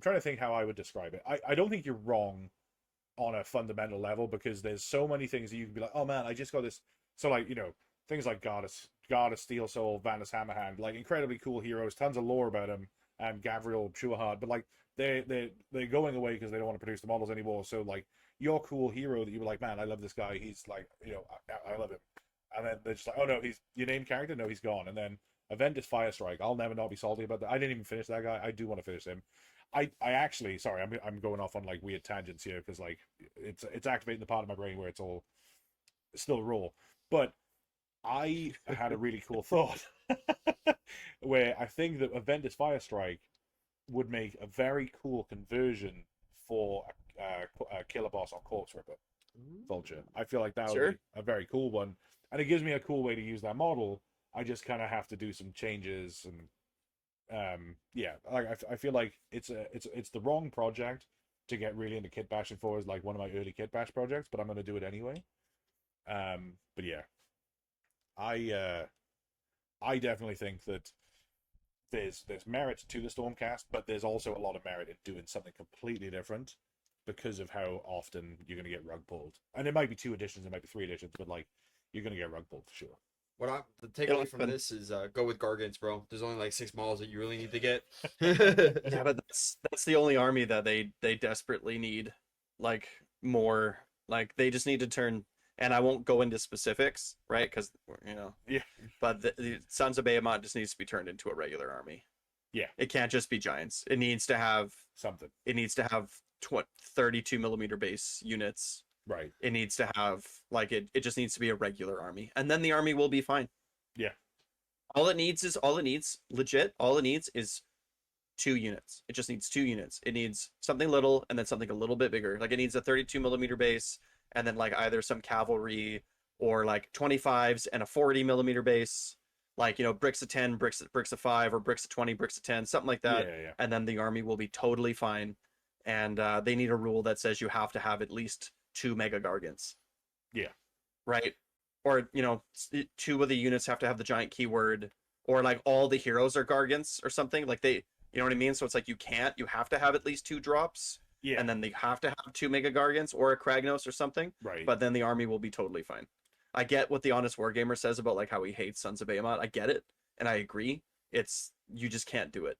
S1: trying to think how I would describe it. I don't think you're wrong on a fundamental level, because there's so many things that you can be like, oh man, I just got this. So like, things like Goddess Steel Soul, Vanus Hammerhand, like incredibly cool heroes, tons of lore about them. and Gavriel Shuahard, but like they're going away because they don't want to produce the models anymore. So like your cool hero that you were like, man, I love this guy. He's like, I love him. And then they're just like, oh no, he's your named character. No, he's gone. And then Aventus Firestrike. I'll never not be salty about that. I didn't even finish that guy. I do want to finish him. I actually, sorry, I'm going off on like weird tangents here because like it's activating the part of my brain where it's all still raw. But I had a really cool thought where I think that Aventus Firestrike would make a very cool conversion for a killer boss on Corpse Ripper Vulture. I feel like that would be a very cool one, and it gives me a cool way to use that model. I just kind of have to do some changes, and like I feel like it's the wrong project to get really into kit bashing for, as like one of my early kit bash projects, but I'm going to do it anyway. But yeah, I definitely think that there's merit to the Stormcast, but there's also a lot of merit in doing something completely different because of how often you're going to get rug pulled. And it might be 2 editions, it might be 3 editions, but like you're going to get rug pulled for sure.
S2: The takeaway from this is go with Gargants, bro. There's only like 6 models that you really need to get.
S3: Yeah, but that's the only army that they desperately need. Like more, like they just need to turn. And I won't go into specifics, right? Because
S1: Yeah.
S3: But the Sons of Behemoth just needs to be turned into a regular army.
S1: Yeah.
S3: It can't just be giants. It needs to have
S1: Something.
S3: It needs to have 32 millimeter base units.
S1: Right.
S3: It needs to have like it just needs to be a regular army, and then the army will be fine.
S1: Yeah.
S3: All it needs is 2 units. It just needs 2 units. It needs something little and then something a little bit bigger. Like it needs a 32 millimeter base, and then like either some cavalry or like 25s and a 40 millimeter base, like bricks of 10, bricks of 5, or bricks of 20, bricks of 10, something like that.
S1: Yeah.
S3: And then the army will be totally fine. And they need a rule that says you have to have at least 2 mega gargants.
S1: Yeah.
S3: Right. Or 2 of the units have to have the giant keyword, or like all the heroes are gargants or something. Like they, you know what I mean? So it's like you have to have at least 2 drops.
S1: Yeah.
S3: And then they have to have 2 mega gargants or a Kragnos or something.
S1: Right.
S3: But then the army will be totally fine. I get what the Honest Wargamer says about like how he hates Sons of Behemoth. I get it, and I agree. You just can't do it.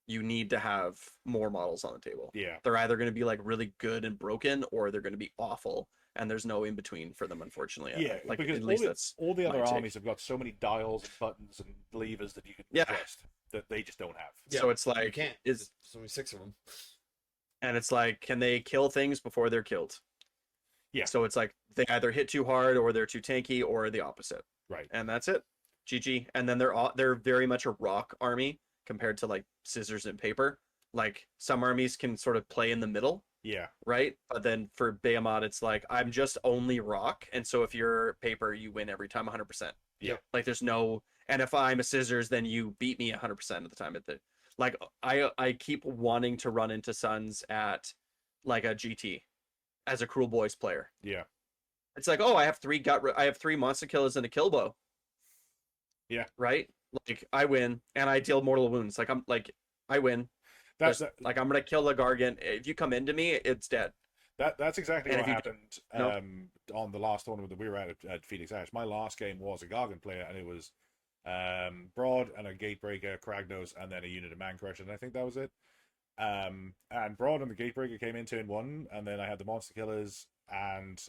S3: You need to have more models on the table.
S1: Yeah.
S3: They're either going to be like really good and broken, or they're going to be awful, and there's no in between for them, unfortunately.
S1: Yeah,
S3: like
S1: because
S3: at least that's
S1: all the other
S3: my take.
S1: armies have got so many dials and buttons and levers that you can
S3: Yeah.
S1: adjust that they just don't have.
S2: Yeah,
S3: So it's
S2: you
S3: like
S2: can't.
S3: is
S2: There's only 6 of them.
S3: and it's like, can they kill things before they're killed?
S1: Yeah.
S3: So it's like they either hit too hard, or they're too tanky, or the opposite.
S1: Right.
S3: And that's it. GG. And then they're very much a rock army compared to like scissors and paper. Like some armies can sort of play in the middle,
S1: Yeah.
S3: right? But then for Behemoth, it's like I'm just only rock, and so if you're paper, you win every time 100%.
S1: Yeah.
S3: Like there's no, and if I'm a scissors, then you beat me 100% of the time. Like I keep wanting to run into Sons at like a GT as a Cruel Boys player.
S1: Yeah.
S3: It's like, oh, I have 3 monster killers and a kill bow.
S1: Yeah.
S3: Right? Like I win and I deal mortal wounds. Like I win.
S1: That's
S3: Like I'm gonna kill the Gargant. If you come into me, it's dead.
S1: that's exactly
S3: And
S1: what
S3: if
S1: happened on the last tournament that we were at Ep.6. My last game was a Gargant player, and it was Broad and a Gatebreaker, Kragnos, and then a unit of Man Crusher, and I think that was it. And Broad and the Gatebreaker came in turn 1, and then I had the Monster Killers and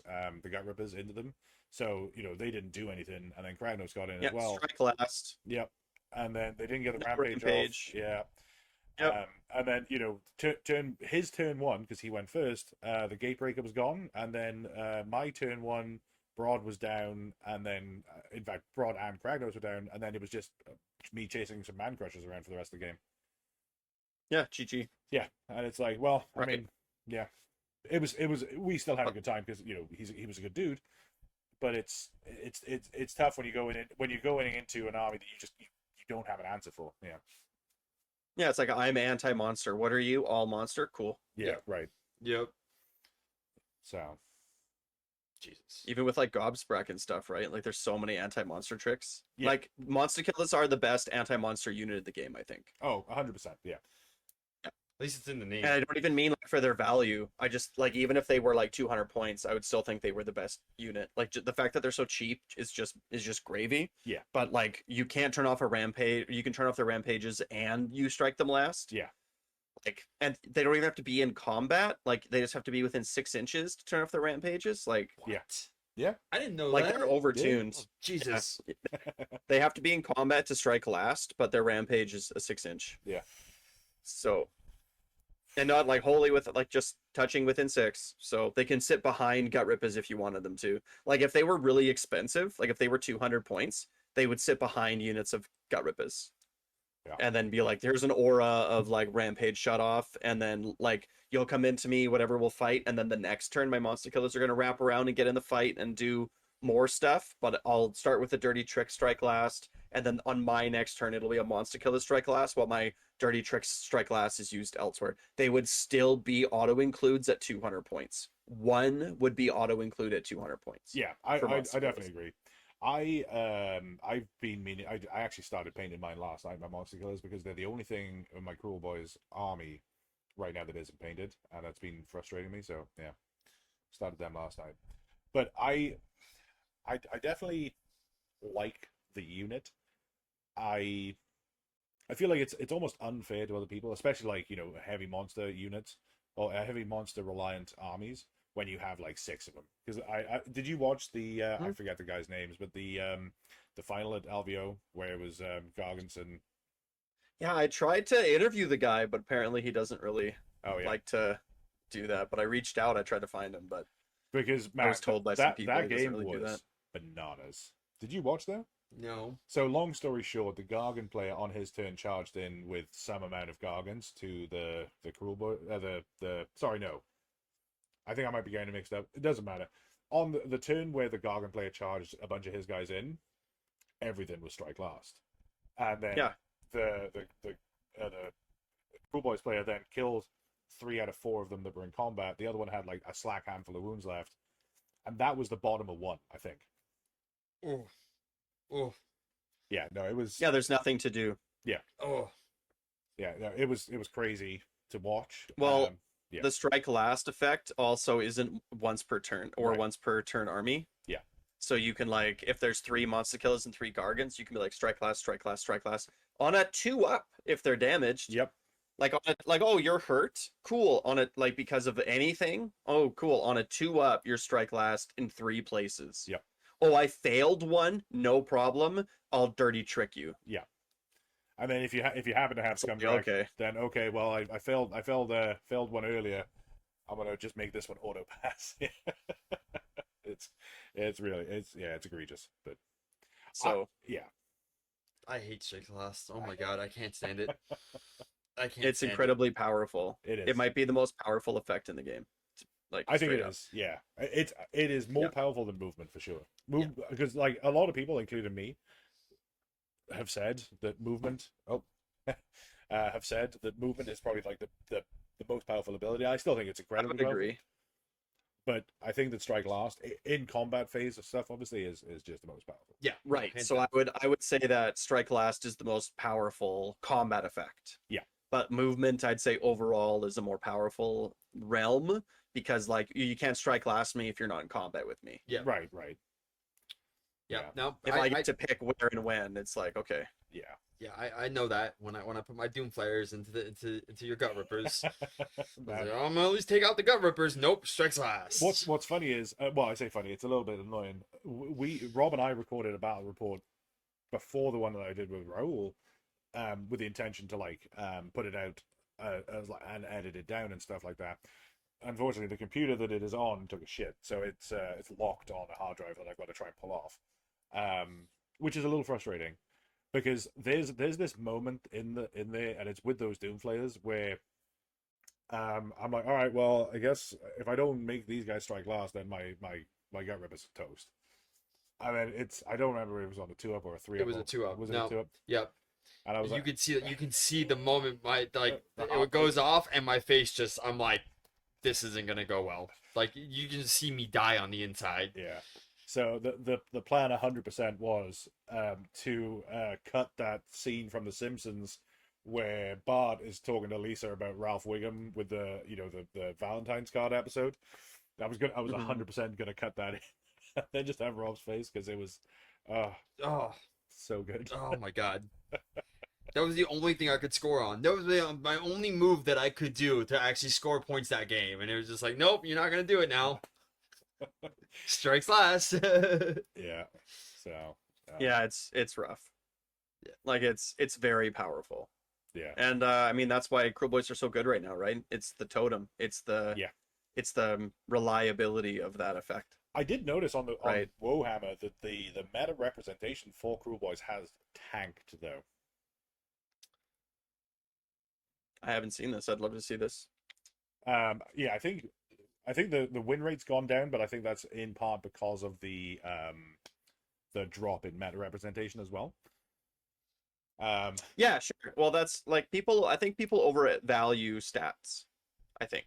S1: the Gut Rippers into them. So, they didn't do anything, and then Kragnos got in as well.
S3: Strike last.
S1: Yep. And then they didn't get the
S3: Rampage.
S1: Rampage off. Yeah.
S3: Yep.
S1: And then, turn 1, because he went first, the Gatebreaker was gone, and then my turn 1, Broad was down, and then, in fact, Broad and Kragnos were down, and then it was just me chasing some Man Crushers around for the rest of the game.
S3: Yeah, GG.
S1: Yeah, and it's like, well,
S3: Right.
S1: I mean, yeah, it was. We still had a good time because he was a good dude, but it's tough when you're going into an army that you don't have an answer for. Yeah.
S3: Yeah, it's like I'm anti-monster. What are you? All monster? Cool.
S1: Yeah. Right.
S2: Yep.
S1: So.
S2: Jesus.
S3: Even with like Gobsprack and stuff, right? Like there's so many anti-monster tricks.
S1: Yeah.
S3: Like monster killers are the best anti-monster unit in the game, I think.
S1: Oh, 100%. Yeah.
S2: At least it's in the name.
S3: And I don't even mean like for their value. I just like even if they were like 200 points, I would still think they were the best unit. Like the fact that they're so cheap is just gravy.
S1: Yeah.
S3: But like you can't turn off a rampage. You can turn off their rampages and you strike them last.
S1: Yeah.
S3: Like, and they don't even have to be in combat. Like they just have to be within 6 inches to turn off their rampages. Like
S1: Yeah. Yeah.
S2: I didn't know
S3: like
S2: that.
S3: they're overtuned.
S2: Oh, Jesus.
S3: They have to be in combat to strike last, but their rampage is a 6-inch.
S1: Yeah.
S3: So, and not like wholly with like just touching within 6. So they can sit behind gut rippers if you wanted them to. Like if they were really expensive, like if they were 200 points, they would sit behind units of gut rippers.
S1: Yeah.
S3: And then be like, there's an aura of like rampage shut off, and then like you'll come into me, whatever will fight, and then the next turn my monster killers are gonna wrap around and get in the fight and do more stuff. But I'll start with a dirty trick strike last, and then on my next turn it'll be a monster killer strike last, while my dirty trick strike last is used elsewhere. They would still be auto includes at 200 points. One would be auto include at 200 points.
S1: Yeah, I
S3: for monster
S1: definitely
S3: killers.
S1: agree. I've been meaning I actually started painting mine last night, my monster killers, because they're the only thing in my Cruel Boys army right now that isn't painted, and that's been frustrating me. So yeah, started them last night. But I definitely like the unit. I feel like it's almost unfair to other people, especially like, you know, heavy monster units or heavy monster reliant armies when you have like 6 of them. Because I did you watch the I forget the guys' names, but the final at LVO where it was Gargants and
S3: Yeah, I tried to interview the guy, but apparently he doesn't really
S1: oh yeah,
S3: like to do that. But I reached out, I tried to find him, but
S1: because
S3: I
S1: man,
S3: was told by some people
S1: that
S3: he doesn't
S1: game
S3: really do
S1: was
S3: that.
S1: bananas. Did you watch that?
S2: No.
S1: So long story short, the Gargant player on his turn charged in with some amount of Gargants to the Cruel Boy. The sorry, no, I think I might be getting it mixed up. It doesn't matter. On the turn where the Gargant player charged a bunch of his guys in, everything was strike last, and then
S3: Yeah.
S1: the Cruel Boys player then killed 3 out of 4 of them that were in combat. The other one had like a slack handful of wounds left, and that was the bottom of 1, I think.
S2: Oh. Oh.
S1: Yeah, no, it was.
S3: Yeah, there's nothing to do.
S2: Oh.
S1: Yeah, no, it was crazy to watch.
S3: Well,
S1: yeah.
S3: the strike last effect also isn't once per turn or
S1: Right.
S3: once per turn army.
S1: Yeah.
S3: So you can like if there's 3 monster killers and 3 gargants, you can be like strike last, strike last, strike last on a 2-up if they're damaged.
S1: Yep.
S3: Like on a, like oh you're hurt, cool. On it like because of anything, oh cool. On a 2-up, you're strike last in 3 places.
S1: Yep.
S3: Oh, I failed one, no problem. I'll dirty trick you.
S1: Yeah. And then if you happen to have
S3: So,
S1: Scumdrag,
S3: okay.
S1: then okay, well I failed one earlier. I'm gonna just make this one auto pass. it's really it's egregious, but
S3: So
S1: yeah,
S2: I hate strike last. Oh my god, I can't stand it. I can't.
S3: it's
S2: stand
S3: incredibly powerful.
S1: it is.
S3: It might be the most powerful effect in the game. Like
S1: I think it
S3: straight up.
S1: is. Yeah, it is more
S3: Yeah.
S1: powerful than movement for sure. Because like a lot of people, including me, have said that movement. Have said that movement is probably like the most powerful ability. I still think it's
S3: I
S1: incredibly
S3: would
S1: powerful,
S3: agree.
S1: but I think that strike last in combat phase of stuff obviously is just the most powerful.
S2: Yeah.
S3: Right.
S2: hands
S3: So
S2: down.
S3: I would say that strike last is the most powerful combat effect.
S1: Yeah.
S3: But movement, I'd say overall is a more powerful realm because like you can't strike last me if you're not in combat with me.
S2: Yeah.
S1: Right.
S2: Yeah.
S1: Yeah.
S2: No.
S3: If I get to pick where and when, it's like okay.
S1: Yeah.
S2: Yeah, I know that when I put my Doom Flayers into your Gut Rippers, I was like, oh, I'm gonna at least take out the Gut Rippers. Nope, strikes last.
S1: What's funny is well, I say funny, it's a little bit annoying. Rob and I recorded a battle report before the one that I did with Raul, with the intention to like put it out and edit it down and stuff like that. Unfortunately, the computer that it is on took a shit, so it's locked on a hard drive that I've got to try and pull off, which is a little frustrating because there's this moment in there, and it's with those Doomflayers where I'm like, all right, well, I guess if I don't make these guys strike last, then my gut rippers are toast. I mean, I don't remember if it was on a 2-up or a 3-up.
S2: It was a 2-up.
S1: Was it
S2: No.
S1: a 2-up?
S2: Yep.
S1: And I was
S2: You
S1: like,
S2: could see that. You can see the moment
S1: the
S2: it goes off, and my face just. I'm like, this isn't gonna go well. Like you can see me die on the inside.
S1: yeah. So the plan 100% was to cut that scene from The Simpsons where Bart is talking to Lisa about Ralph Wiggum with the the Valentine's card episode. I was 100% gonna cut that in, and then just have Rob's face because it was,
S2: Oh,
S1: so good.
S2: oh my God. That was the only thing I could score on. That was my only move that I could do to actually score points that game. And it was just like, nope, you're not going to do it now. Strikes last.
S1: Yeah. So.
S3: Yeah, it's rough.
S2: Yeah.
S3: Like it's very powerful.
S1: Yeah.
S3: And I mean that's why Cruel Boys are so good right now, right? It's the totem. It's the reliability of that effect.
S1: I did notice on
S3: Right.
S1: Warhammer that the meta representation for Cruel Boys has tanked though.
S3: I haven't seen this. I'd love to see this.
S1: Yeah, I think the win rate's gone down, but I think that's in part because of the drop in meta representation as well.
S3: Yeah, sure. Well, that's like people. I think people overvalue stats. I think.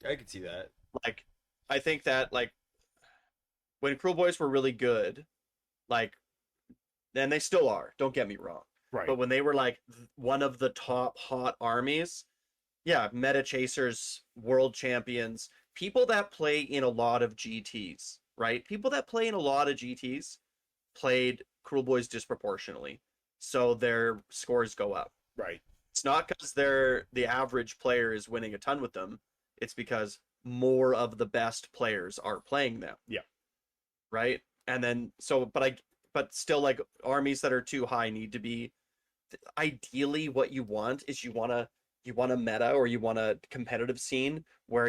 S2: I could see that.
S3: Like, I think that like when Cruel Boys were really good, like, and they still are. Don't get me wrong.
S1: right.
S3: But when they were like one of the top hot armies, yeah, meta chasers, world champions, people that play in a lot of GTs, right? People that play in a lot of GTs played Cruel Boys disproportionately, so their scores go up.
S1: Right.
S3: It's not because the average player is winning a ton with them. It's because more of the best players are playing them.
S1: Yeah.
S3: Right. And then but still like armies that are too high need to be. Ideally, what you want is you want a meta or you want a competitive scene where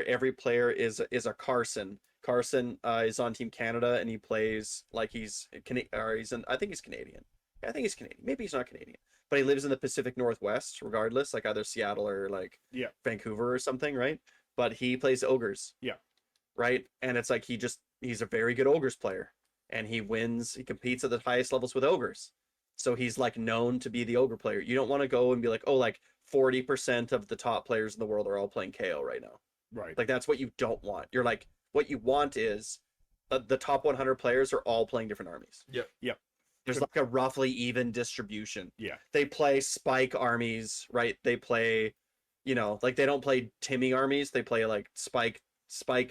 S3: every player is a Carson. Carson is on Team Canada and he plays like he's I think he's Canadian. I think he's Canadian. Maybe he's not Canadian, but he lives in the Pacific Northwest, regardless, like either Seattle or like Vancouver or something, right? But he plays ogres.
S1: Yeah.
S3: Right? And it's like he's a very good ogres player. And he competes at the highest levels with ogres. So he's like known to be the ogre player. You don't want to go and be like, oh, like 40% of the top players in the world are all playing KO right now.
S1: Right.
S3: Like that's what you don't want. You're like, what you want is the top 100 players are all playing different armies.
S1: Yep.
S3: There's like a roughly even distribution.
S1: Yeah.
S3: They play spike armies, right? They play, like they don't play Timmy armies. They play like Spike,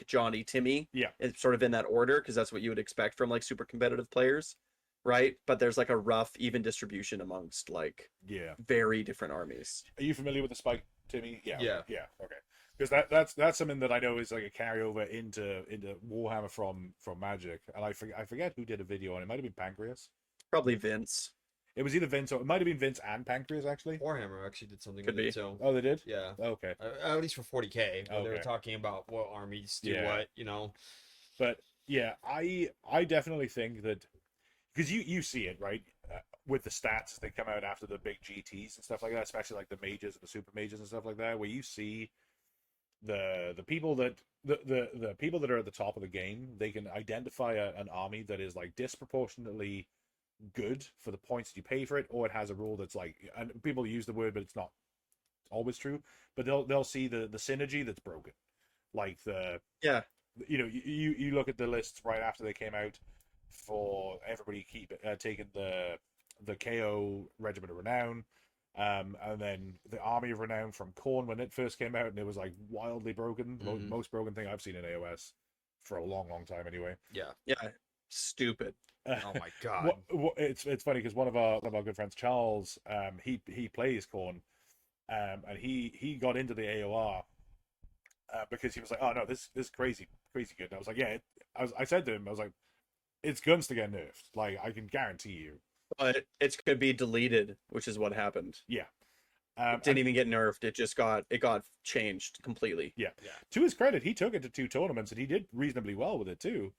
S3: Johnny, Timmy.
S1: Yeah.
S3: It's sort of in that order because that's what you would expect from like super competitive players, right? But there's like a rough even distribution amongst like very different armies.
S1: Are you familiar with the Spike, Timmy? Yeah.
S2: Yeah.
S1: Yeah. Okay. Because that's something that I know is like a carryover into Warhammer from Magic, and I forget who did a video on it. It might have been Pancreas.
S3: Probably Vince.
S1: It was either Vince or it might have been Vince and Pancreas actually.
S2: Warhammer actually did something
S3: Could
S2: with
S3: be.
S2: it, so
S1: Oh, they did.
S2: yeah.
S1: Okay.
S2: At least for 40K, where they were
S1: Okay.
S2: talking about what armies do
S1: Yeah.
S2: what.
S1: But yeah, I definitely think that because you see it right with the stats as they come out after the big GTS and stuff like that, especially like the mages and the super mages and stuff like that, where you see the people that the people that are at the top of the game, they can identify an army that is like disproportionately good for the points that you pay for it, or it has a rule that's like, and people use the word, but it's not always true. But they'll see the synergy that's broken, like you look at the lists right after they came out for everybody taking the KO Regiment of Renown, and then the Army of Renown from Khorne when it first came out, and it was like wildly broken, most broken thing I've seen in AOS for a long time anyway.
S3: Yeah, stupid.
S2: Oh my god.
S1: It's funny because one of our good friends, Charles, he plays Khorne, and he got into the AOR because he was like, oh no, this is crazy good. And I was like, yeah. I said to him, I was like, it's guns to get nerfed. Like I can guarantee you.
S3: But it could be deleted, which is what happened.
S1: Yeah.
S3: It didn't even get nerfed. It got changed completely.
S1: Yeah. To his credit, he took it to 2 tournaments and he did reasonably well with it too.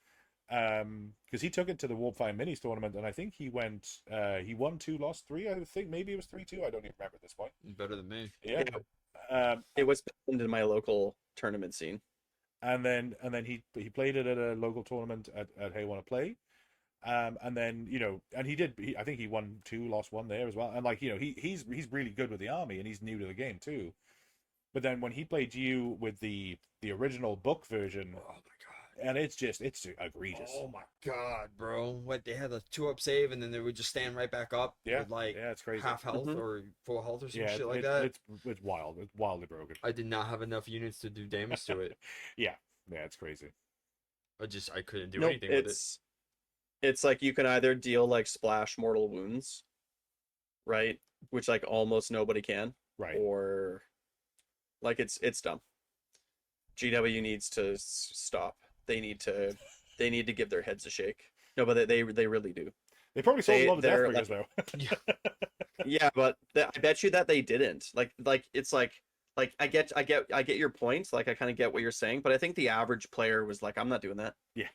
S1: Because he took it to the Warpfire Minis tournament, and I think he won 2, lost 3. I think maybe it was 3-2. I don't even remember at this point.
S2: Better than me.
S1: Yeah.
S3: It was into my local tournament scene.
S1: And then he played it at a local tournament at Hey Wanna Play. And then and I think he won 2, lost 1 there as well. And like he's really good with the army, and he's new to the game too. But then when he played you with the original book version,
S2: Oh my god.
S1: and it's egregious.
S2: Oh my god, bro! What, they had a 2-up save and then they would just stand right back up
S1: Yeah,
S2: with like
S1: yeah, it's crazy.
S2: half health
S3: Mhm.
S2: or full health or some
S1: Yeah,
S2: shit like that.
S1: it's wild. It's wildly broken.
S2: I did not have enough units to do damage to it.
S1: Yeah, it's crazy.
S2: I couldn't do
S3: Nope,
S2: anything with it.
S3: it's like you can either deal like splash mortal wounds, right? Which like almost nobody can,
S1: Right.
S3: or like it's dumb. GW needs to stop. They need to give their heads a shake. No, but they really do.
S1: They probably sold a lot of
S3: they're,
S1: Deathbringers though.
S3: Yeah, but I bet you that they didn't. Like it's like I get your points. Like I kind of get what you're saying, but I think the average player was like, I'm not doing that.
S1: Yeah.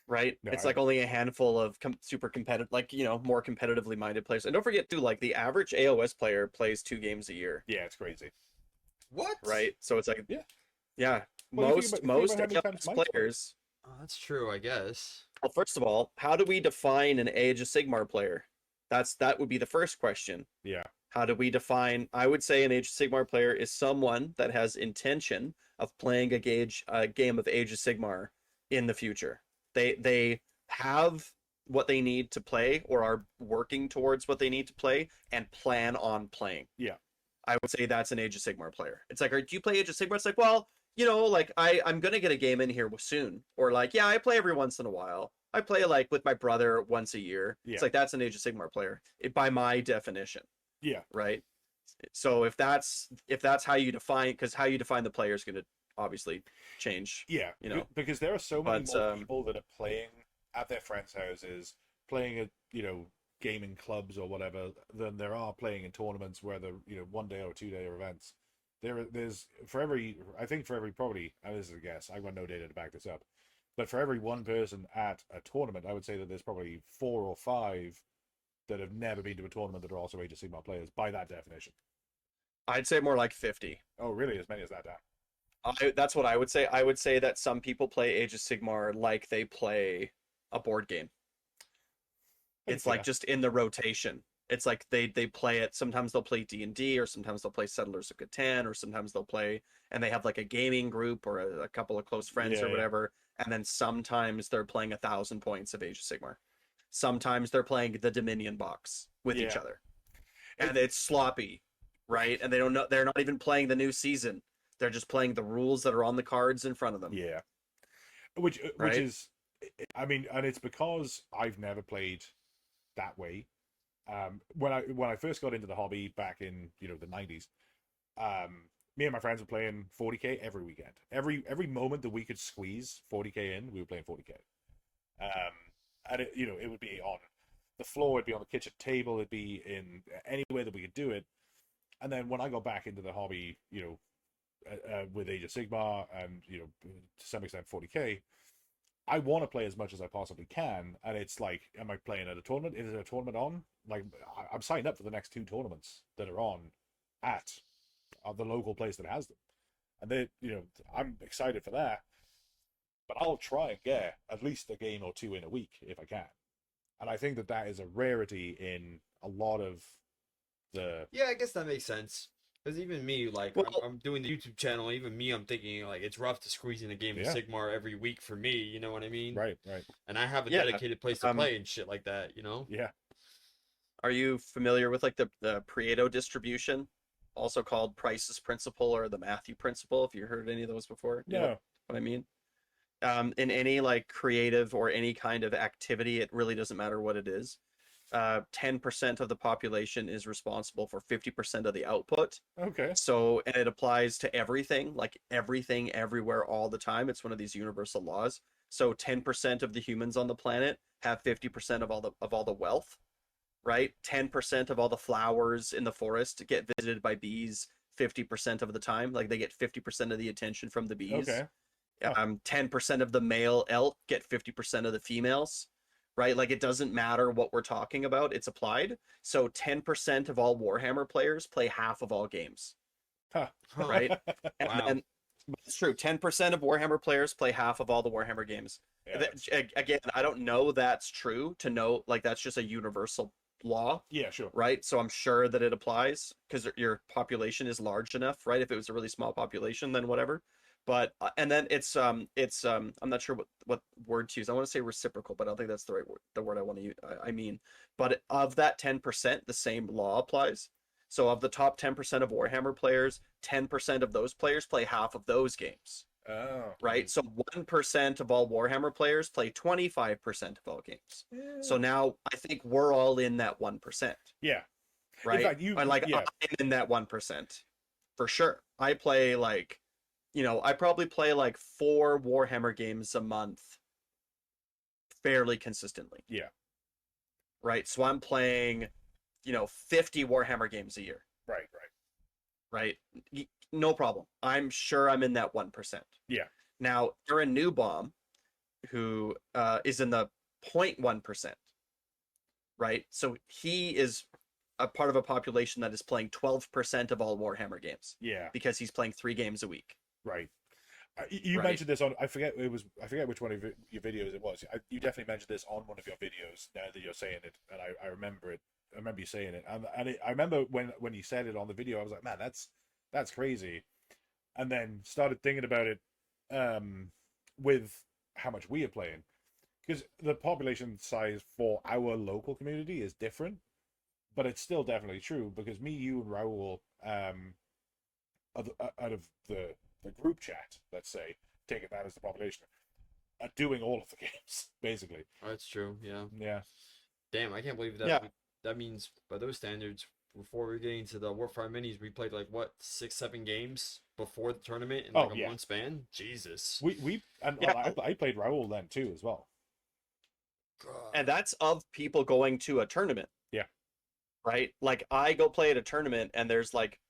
S3: Right.
S1: No,
S3: It's like only a handful of super competitive, like more competitively minded players. And don't forget too, like the average AOS player plays 2 games a year.
S1: Yeah, it's crazy.
S2: What?
S3: Right. So it's like yeah.
S1: Well, you think
S3: Most
S1: about how many times
S3: AOS
S1: Mike's played.
S3: players.
S2: Oh, that's true, I guess.
S3: Well, first of all, how do we define an Age of Sigmar player? That would be the first question.
S1: Yeah.
S3: How do we define? I would say an Age of Sigmar player is someone that has intention of playing a game of Age of Sigmar in the future. They have what they need to play or are working towards what they need to play and plan on playing.
S1: Yeah.
S3: I would say that's an Age of Sigmar player. It's like, do you play Age of Sigmar? It's like, well, like I'm gonna get a game in here soon. Or like, yeah, I play every once in a while. I play like with my brother once a year.
S1: Yeah.
S3: It's like that's an Age of Sigmar player, by my definition.
S1: Yeah.
S3: Right. So if that's how you define, because how you define the player is going to obviously change.
S1: Yeah, because there are so many
S3: But,
S1: more people that are playing at their friends' houses, playing at gaming clubs or whatever, than there are playing in tournaments where the 1 day or 2 day events. There's for every probably, this is a guess, I've got no data to back this up, but for every one person at a tournament, I would say that there's probably 4 or 5 that have never been to a tournament that are also Age of Sigmar players by that definition.
S3: I'd say more like 50.
S1: Oh, really? As many as that?
S3: That's what I would say. I would say that some people play Age of Sigmar like they play a board game. It's like just in the rotation. It's like they play it. Sometimes they'll play D&D, or sometimes they'll play Settlers of Catan, or sometimes they'll play, and they have like a gaming group or a couple of close friends or whatever. And then sometimes they're playing 1,000 points of Age of Sigmar. Sometimes they're playing the Dominion box with each other, and it's sloppy, right? And they don't know, they're not even playing the new season. They're just playing the rules that are on the cards in front of them.
S1: Yeah, which
S3: Right?
S1: is, I mean, and it's because I've never played that way. When I first got into the hobby back in the 90s, me and my friends were playing 40k every weekend. Every moment that we could squeeze 40k in, we were playing 40k. And it would be on the floor, it'd be on the kitchen table, it'd be in any way that we could do it. And then when I got back into the hobby, with Age of Sigmar and to some extent 40k, I want to play as much as I possibly can. And it's like, am I playing at a tournament? Is there a tournament on? Like, I'm signed up for the next 2 tournaments that are on at the local place that has them, and they, I'm excited for that. But I'll try and get at least a game or 2 in a week if I can. And I think that is a rarity in a lot of the...
S2: Yeah, I guess that makes sense. Because even me, like, I'm doing the YouTube channel, even me, I'm thinking, like, it's rough to squeeze in a game of Sigmar every week for me, you know what I mean?
S1: Right.
S2: And I have a dedicated place to play and shit like that,
S1: Yeah.
S3: Are you familiar with, like, the Pareto distribution, also called Price's Principle or the Matthew Principle, if you heard any of those before?
S1: No.
S3: You know what I mean? In any, like, creative or any kind of activity, it really doesn't matter what it is. 10% of the population is responsible for 50% of the output.
S1: Okay.
S3: So, and it applies to everything, like everything, everywhere, all the time. It's one of these universal laws. So 10% of the humans on the planet have 50% of all the wealth, right? 10% of all the flowers in the forest get visited by bees 50% of the time. Like they get 50% of the attention from the bees.
S1: Okay.
S3: 10% of the male elk get 50% of the females, right? Like it doesn't matter what we're talking about, it's applied. So 10% of all Warhammer players play half of all games.
S1: Huh.
S3: Right?
S2: Wow.
S3: And it's true. 10% of Warhammer players play half of all the Warhammer games.
S1: Yeah,
S3: Again, I don't know that's true to know, like that's just a universal law.
S1: Yeah, sure.
S3: Right? So I'm sure that it applies because your population is large enough, right? If it was a really small population, then whatever. But and then it's I'm not sure what word to use. I want to say reciprocal, but I don't think that's the right word, the word I want to use. I mean, but of that 10%, the same law applies. So of the top 10% of Warhammer players, 10% of those players play half of those games,
S1: Oh,
S3: right? So 1% of all Warhammer players play 25% of all games. So now I think we're all in that 1%,
S1: yeah.
S3: right?
S1: In fact,
S3: And like
S1: yeah,
S3: I'm in that 1% for sure. I play like, I probably play like 4 Warhammer games a month fairly consistently,
S1: yeah,
S3: right? So I'm playing, 50 Warhammer games a year,
S1: right,
S3: right? No problem. I'm sure I'm in that 1%.
S1: yeah,
S3: Now, Aaron Newbaum, who is in the 0.1%, right? So he is a part of a population that is playing 12% of all Warhammer games
S1: yeah,
S3: because he's playing 3 games a week.
S1: right. You
S3: Right.
S1: mentioned this on, I forget which one of your videos it was. You definitely mentioned this on one of your videos. Now that you're saying it, and I remember it. I remember you saying it, I remember when you said it on the video, I was like, man, that's crazy. And then started thinking about it, with how much we are playing, because the population size for our local community is different, but it's still definitely true because me, you, and Raul, out of the group chat, let's say, taking that as the population, are doing all of the games basically.
S2: Oh, that's true. Yeah.
S1: Yeah,
S2: Damn, I can't believe that.
S3: Yeah.
S2: That means by those standards, before we're getting to the Warfire minis, we played like what 6-7 games before the tournament in like a month span. Jesus.
S1: we and
S3: Yeah.
S1: I played Raul then too as well.
S2: God.
S3: And that's of people going to a tournament.
S1: Yeah.
S3: Right? Like I go play at a tournament and there's like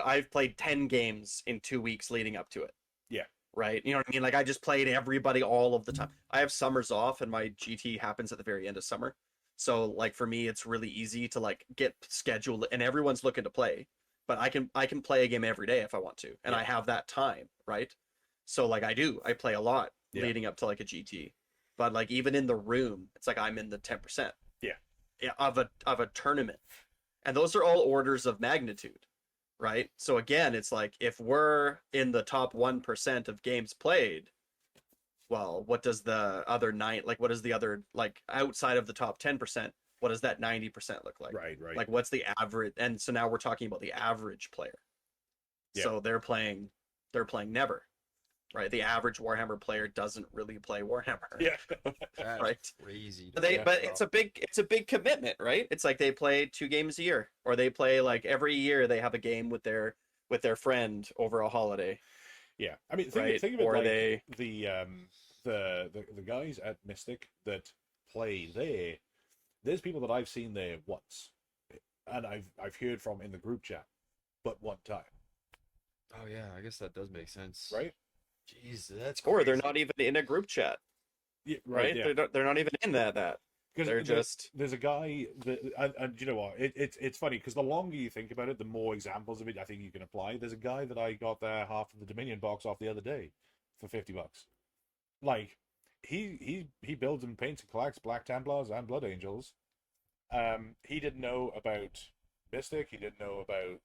S3: I've played 10 games in 2 weeks leading up to it.
S1: Yeah.
S3: Right? You know what I mean? Like I just played everybody all of the time. I have summers off and my GT happens at the very end of summer. So like for me it's really easy to like get scheduled and everyone's looking to play. But I can play a game every day if I want to. And
S1: Yeah.
S3: I have that time, right? So like I play a lot
S1: Yeah.
S3: leading up to like a GT. But like even in the room, it's like I'm in the 10%.
S1: Yeah.
S3: Of a tournament. And those are all orders of magnitude, right? So again, it's like if we're in the top 1% of games played, well, what does the other what is the other, like outside of the top 10%, what does that 90% look like?
S1: Right.
S3: Like what's the average? And so now we're talking about the average player.
S1: Yeah.
S3: So they're playing never, right? The average Warhammer player doesn't really play Warhammer.
S1: Yeah.
S2: That's
S3: Right.
S2: crazy.
S3: But
S1: Yeah.
S3: it's a big commitment, right? It's like they play 2 games a year, or they play like every year they have a game with their friend over a holiday.
S1: Yeah. I mean,
S3: Right.
S1: think of it
S3: Or
S1: like
S3: they
S1: the guys at Mystic that play there. There's people that I've seen there once, and I've heard from in the group chat, but one time,
S2: Oh yeah, I guess that does make sense.
S1: right?
S2: Jeez, that's
S3: or they're
S2: crazy.
S3: not even in a group chat,
S1: Yeah,
S3: right?
S1: Yeah.
S3: They're not even in that.
S1: 'Cause
S3: They're just
S1: there's a guy that, and you know what? It's funny because the longer you think about it, the more examples of it I think you can apply. There's a guy that I got their half of the Dominion box off the other day for $50. Like he builds and paints and collects Black Templars and Blood Angels. He didn't know about Mystic. He didn't know about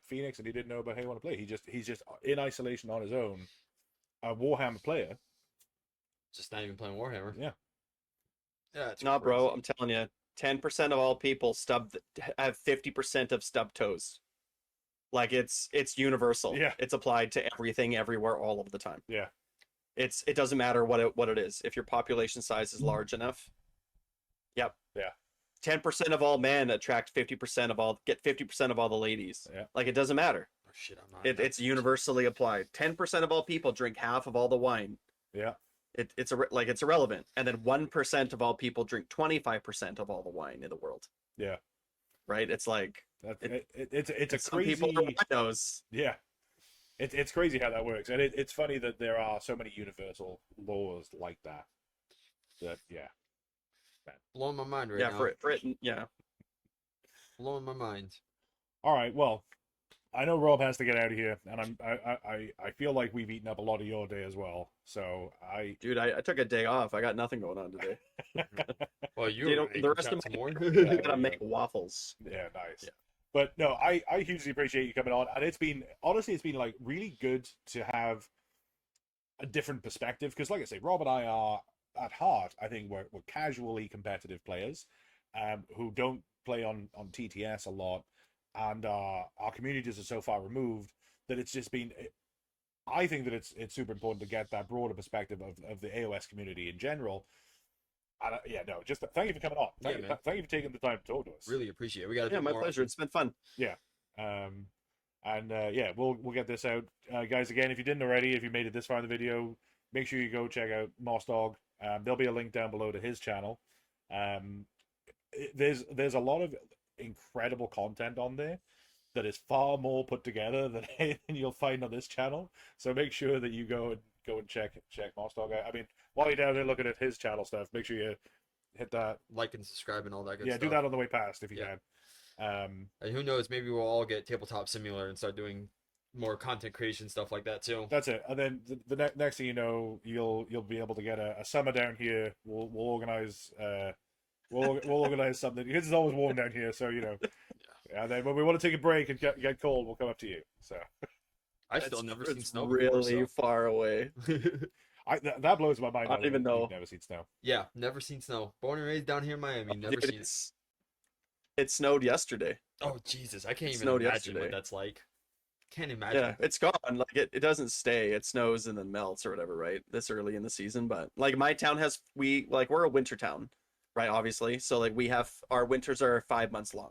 S1: Phoenix, and he didn't know about how he want to play. He's just in isolation on his own, a Warhammer player.
S2: Just not even playing Warhammer.
S1: Yeah.
S2: Yeah, it's
S3: no, bro.
S2: crazy.
S3: I'm telling you, 10% of all people have 50% of stub toes. Like it's universal.
S1: Yeah.
S3: It's applied to everything, everywhere, all of the time.
S1: Yeah.
S3: It doesn't matter what it is. If your population size is large enough, yep.
S1: Yeah.
S3: 10% of all men get 50% of all the ladies.
S1: Yeah.
S3: Like it doesn't matter.
S2: Oh, shit, I'm not.
S3: It's universally applied. 10% of all people drink half of all the wine.
S1: Yeah.
S3: It's irrelevant. And then 1% of all people drink 25% of all the wine in the world.
S1: Yeah.
S3: Right? It's like
S1: It's a
S3: some
S1: crazy.
S3: people are winos.
S1: Yeah. It's crazy how that works, and it's funny that there are so many universal laws like that. Yeah.
S2: blowing my mind right
S3: Yeah,
S2: now.
S3: for it, yeah.
S2: Blowing my mind.
S1: All right. Well, I know Rob has to get out of here, and I feel like we've eaten up a lot of your day as well. So
S3: Dude, I took a day off. I got nothing going on today.
S2: Well,
S3: You know,
S2: you
S3: the rest of
S2: some
S3: my
S2: more.
S3: I gotta make waffles.
S1: yeah, nice.
S3: Yeah.
S1: But no, I hugely appreciate you coming on, and it's been like really good to have a different perspective. Because, like I say, Rob and I are at heart, I think we're casually competitive players, who don't play on TTS a lot, and our communities are so far removed that it's just been. I think that it's super important to get that broader perspective of the AOS community in general. And, yeah, no, just thank you for coming on. Thank you for taking the time to talk to us.
S2: Really appreciate it. We got
S3: Yeah, my pleasure. It's been fun.
S1: Yeah. And yeah, we'll get this out, guys. Again, if you didn't already, if you made it this far in the video, make sure you go check out Mossdog. There'll be a link down below to his channel. There's a lot of incredible content on there that is far more put together than anything you'll find on this channel. So make sure that you go and check Mossdog out. I mean, while you're down there looking at his channel stuff, make sure you hit that
S2: like and subscribe and all that good
S1: yeah,
S2: stuff.
S1: do that on the way past if you can.
S2: And who knows, maybe we'll all get Tabletop Simulator and start doing more content creation stuff like that too.
S1: That's it. And then the next thing you know, you'll be able to get a summer down here. We'll organize we'll organize something because it's always warm down here, so you know. And then when we want to take a break and get cold, we'll come up to you. So
S2: I've still never seen snow.
S3: Really far away.
S1: That blows my mind.
S3: I don't even know.
S1: Never seen snow.
S2: Yeah, never seen snow. Born and raised down here in Miami, never
S3: Dude,
S2: seen it.
S3: It snowed yesterday.
S2: Oh Jesus, I can't even
S3: snowed
S2: imagine
S3: yesterday.
S2: what that's like. Can't imagine.
S3: Yeah, it's gone. Like it doesn't stay. It snows and then melts or whatever, right? This early in the season, but like my town has we're a winter town, right? Obviously, so like we have our winters are 5 months long.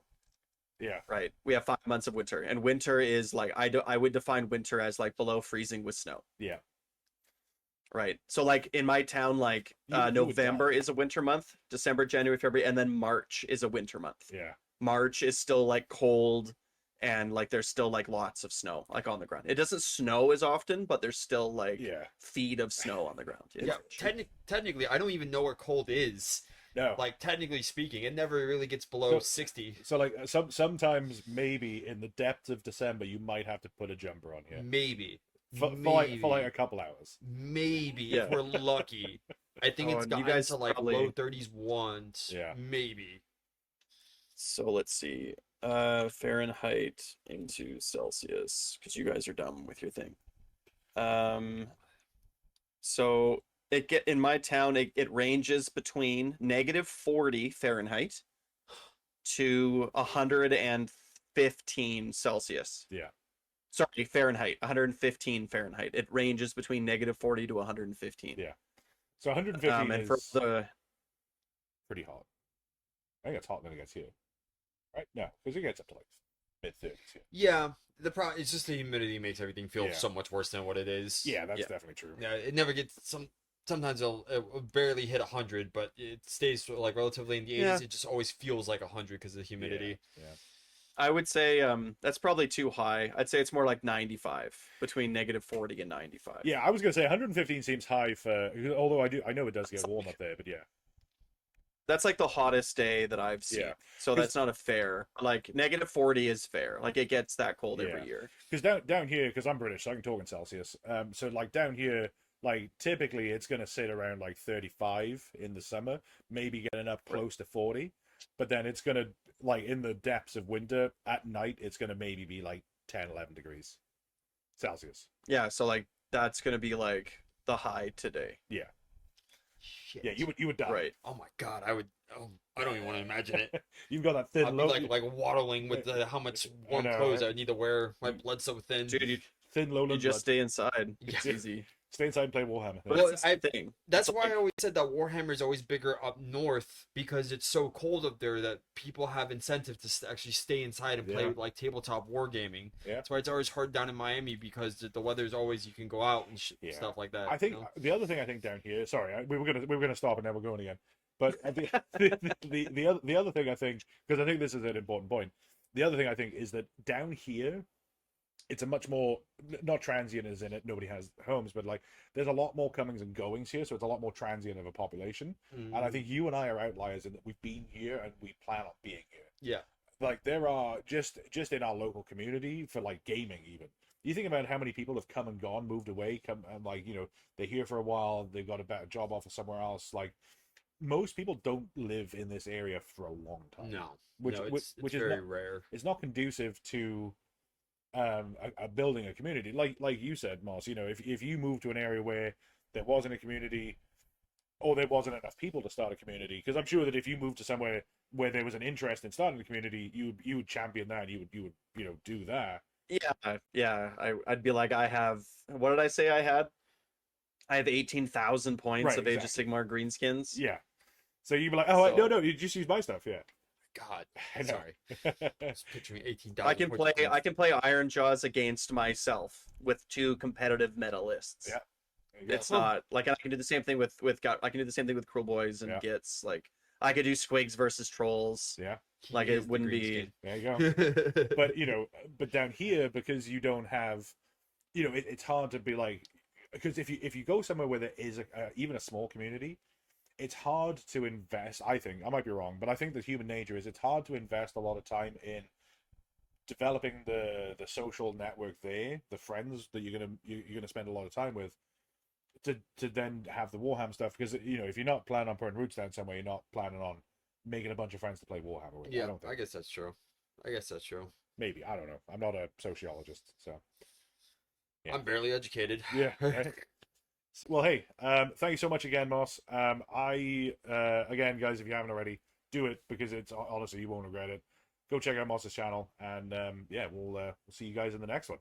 S1: Yeah.
S3: Right. We have 5 months of winter, and winter is like I would define winter as like below freezing with snow.
S1: Yeah.
S3: Right. So like in my town, like November is a winter month, December, January, February, and then March is a winter month.
S1: Yeah.
S3: March is still like cold and like there's still like lots of snow like on the ground. It doesn't snow as often, but there's still like feet of snow on the ground.
S2: Yeah. Technically, I don't even know where cold is.
S1: No.
S2: Like technically speaking, it never really gets below 60.
S1: So like sometimes maybe in the depths of December you might have to put a jumper on here.
S2: Maybe.
S1: For like a couple hours.
S2: Maybe if we're lucky. I think it's gotten to like probably low 30s once.
S1: Yeah.
S2: Maybe.
S3: So let's see. Fahrenheit into Celsius, because you guys are dumb with your thing. So in my town it ranges between -40 Fahrenheit to 115 Celsius.
S1: Yeah.
S3: Sorry, Fahrenheit. 115 Fahrenheit. It ranges between -40 to 115.
S1: Yeah. So 115
S3: and
S1: is
S3: for the
S1: pretty hot. I think it's hot when it gets here. Right? No, because it gets up to like mid-30s here.
S2: Yeah. The problem it's just the humidity makes everything feel so much worse than what it is.
S1: Yeah, that's definitely true.
S2: Yeah, it never gets sometimes it'll barely hit 100, but it stays like relatively in the 80s.
S3: Yeah.
S2: It just always feels like 100 because of the humidity.
S1: Yeah.
S3: I would say that's probably too high. I'd say it's more like 95, between -40 and 95.
S1: Yeah, I was gonna say 115 seems high for. Although I know it does get warm up there, but yeah.
S3: That's like the hottest day that I've seen.
S1: Yeah.
S3: So that's not a fair. Like -40 is fair. Like it gets that cold every year.
S1: Because down here, because I'm British, so I can talk in Celsius. So like down here, like typically it's gonna sit around like 35 in the summer, maybe getting up close to 40. But then it's gonna like in the depths of winter at night, it's gonna maybe be like 10, 11 degrees Celsius.
S3: Yeah. So like that's gonna be like the high today.
S1: Yeah.
S2: Shit.
S1: Yeah, you would die.
S3: Right.
S2: Oh my god, I would. Oh, I don't even want to imagine it.
S1: You've got that thin
S2: I'd
S1: low.
S2: be like waddling with how much warm clothes I need to wear. My blood's so thin.
S3: Dude,
S1: thin lowland.
S3: you just
S1: blood.
S3: stay inside. It's
S2: Yeah.
S3: easy.
S1: Stay inside and play Warhammer.
S3: But
S2: Well,
S3: it's the thing.
S2: That's why I always said that Warhammer is always bigger up north because it's so cold up there that people have incentive to actually stay inside and play like tabletop wargaming.
S1: Yeah.
S2: That's why it's always hard down in Miami because the weather's always you can go out and stuff like that.
S1: I think
S2: you know?
S1: the other thing I think down here. Sorry, we were gonna stop and now we're going again. But the other thing I think, because I think this is an important point. The other thing I think is that down here, it's a much more not transient as in it nobody has homes, but like there's a lot more comings and goings here, so it's a lot more transient of a population. And I think you and I are outliers in that we've been here and we plan on being here.
S2: Yeah.
S1: Like there are just in our local community for like gaming even. You think about how many people have come and gone, moved away, come and like, you know, they're here for a while, they've got a better job offer somewhere else. Like most people don't live in this area for a long time.
S2: No.
S1: Which
S2: it's
S1: is
S2: very
S1: not,
S2: rare.
S1: It's not conducive to building a community, like you said, Moss. You know, if you move to an area where there wasn't a community, or there wasn't enough people to start a community, because I'm sure that if you moved to somewhere where there was an interest in starting a community, you would champion that, and you would do that.
S3: Yeah. I'd be like, I have, what did I say I had? I have 18,000 points
S1: Right,
S3: of Age of
S1: exactly.
S3: Sigmar greenskins.
S1: Yeah. So you'd be like, oh, no,
S3: So
S1: no, you just use my stuff. Yeah.
S2: God,
S1: I know.
S2: sorry. Just picturing 18,000.
S3: I can play. I can play Iron Jaws against myself with 2 competitive meta lists.
S1: Yeah. There you go.
S3: It's not like I can do the same thing with I can do the same thing with Cruel Boys and
S1: Yeah.
S3: Gits. Like I could do Squigs versus Trolls.
S1: Yeah.
S3: Like it wouldn't be.
S1: There you go. But but down here, because you don't have, it's hard to be like, because if you go somewhere where there is even a small community, it's hard to invest. I think I might be wrong, but I think that human nature is it's hard to invest a lot of time in developing the social network there, the friends that you're gonna spend a lot of time with, to then have the Warhammer stuff, because if you're not planning on putting roots down somewhere, you're not planning on making a bunch of friends to play Warhammer with.
S2: Yeah,
S1: I don't think.
S2: I guess that's true. I guess that's true.
S1: Maybe, I don't know. I'm not a sociologist, so yeah.
S2: I'm barely educated.
S1: Yeah. Right. Well, hey, thank you so much again, Moss. Again, guys, if you haven't already, do it, because it's honestly, you won't regret it. Go check out Moss's channel, and yeah, we'll see you guys in the next one.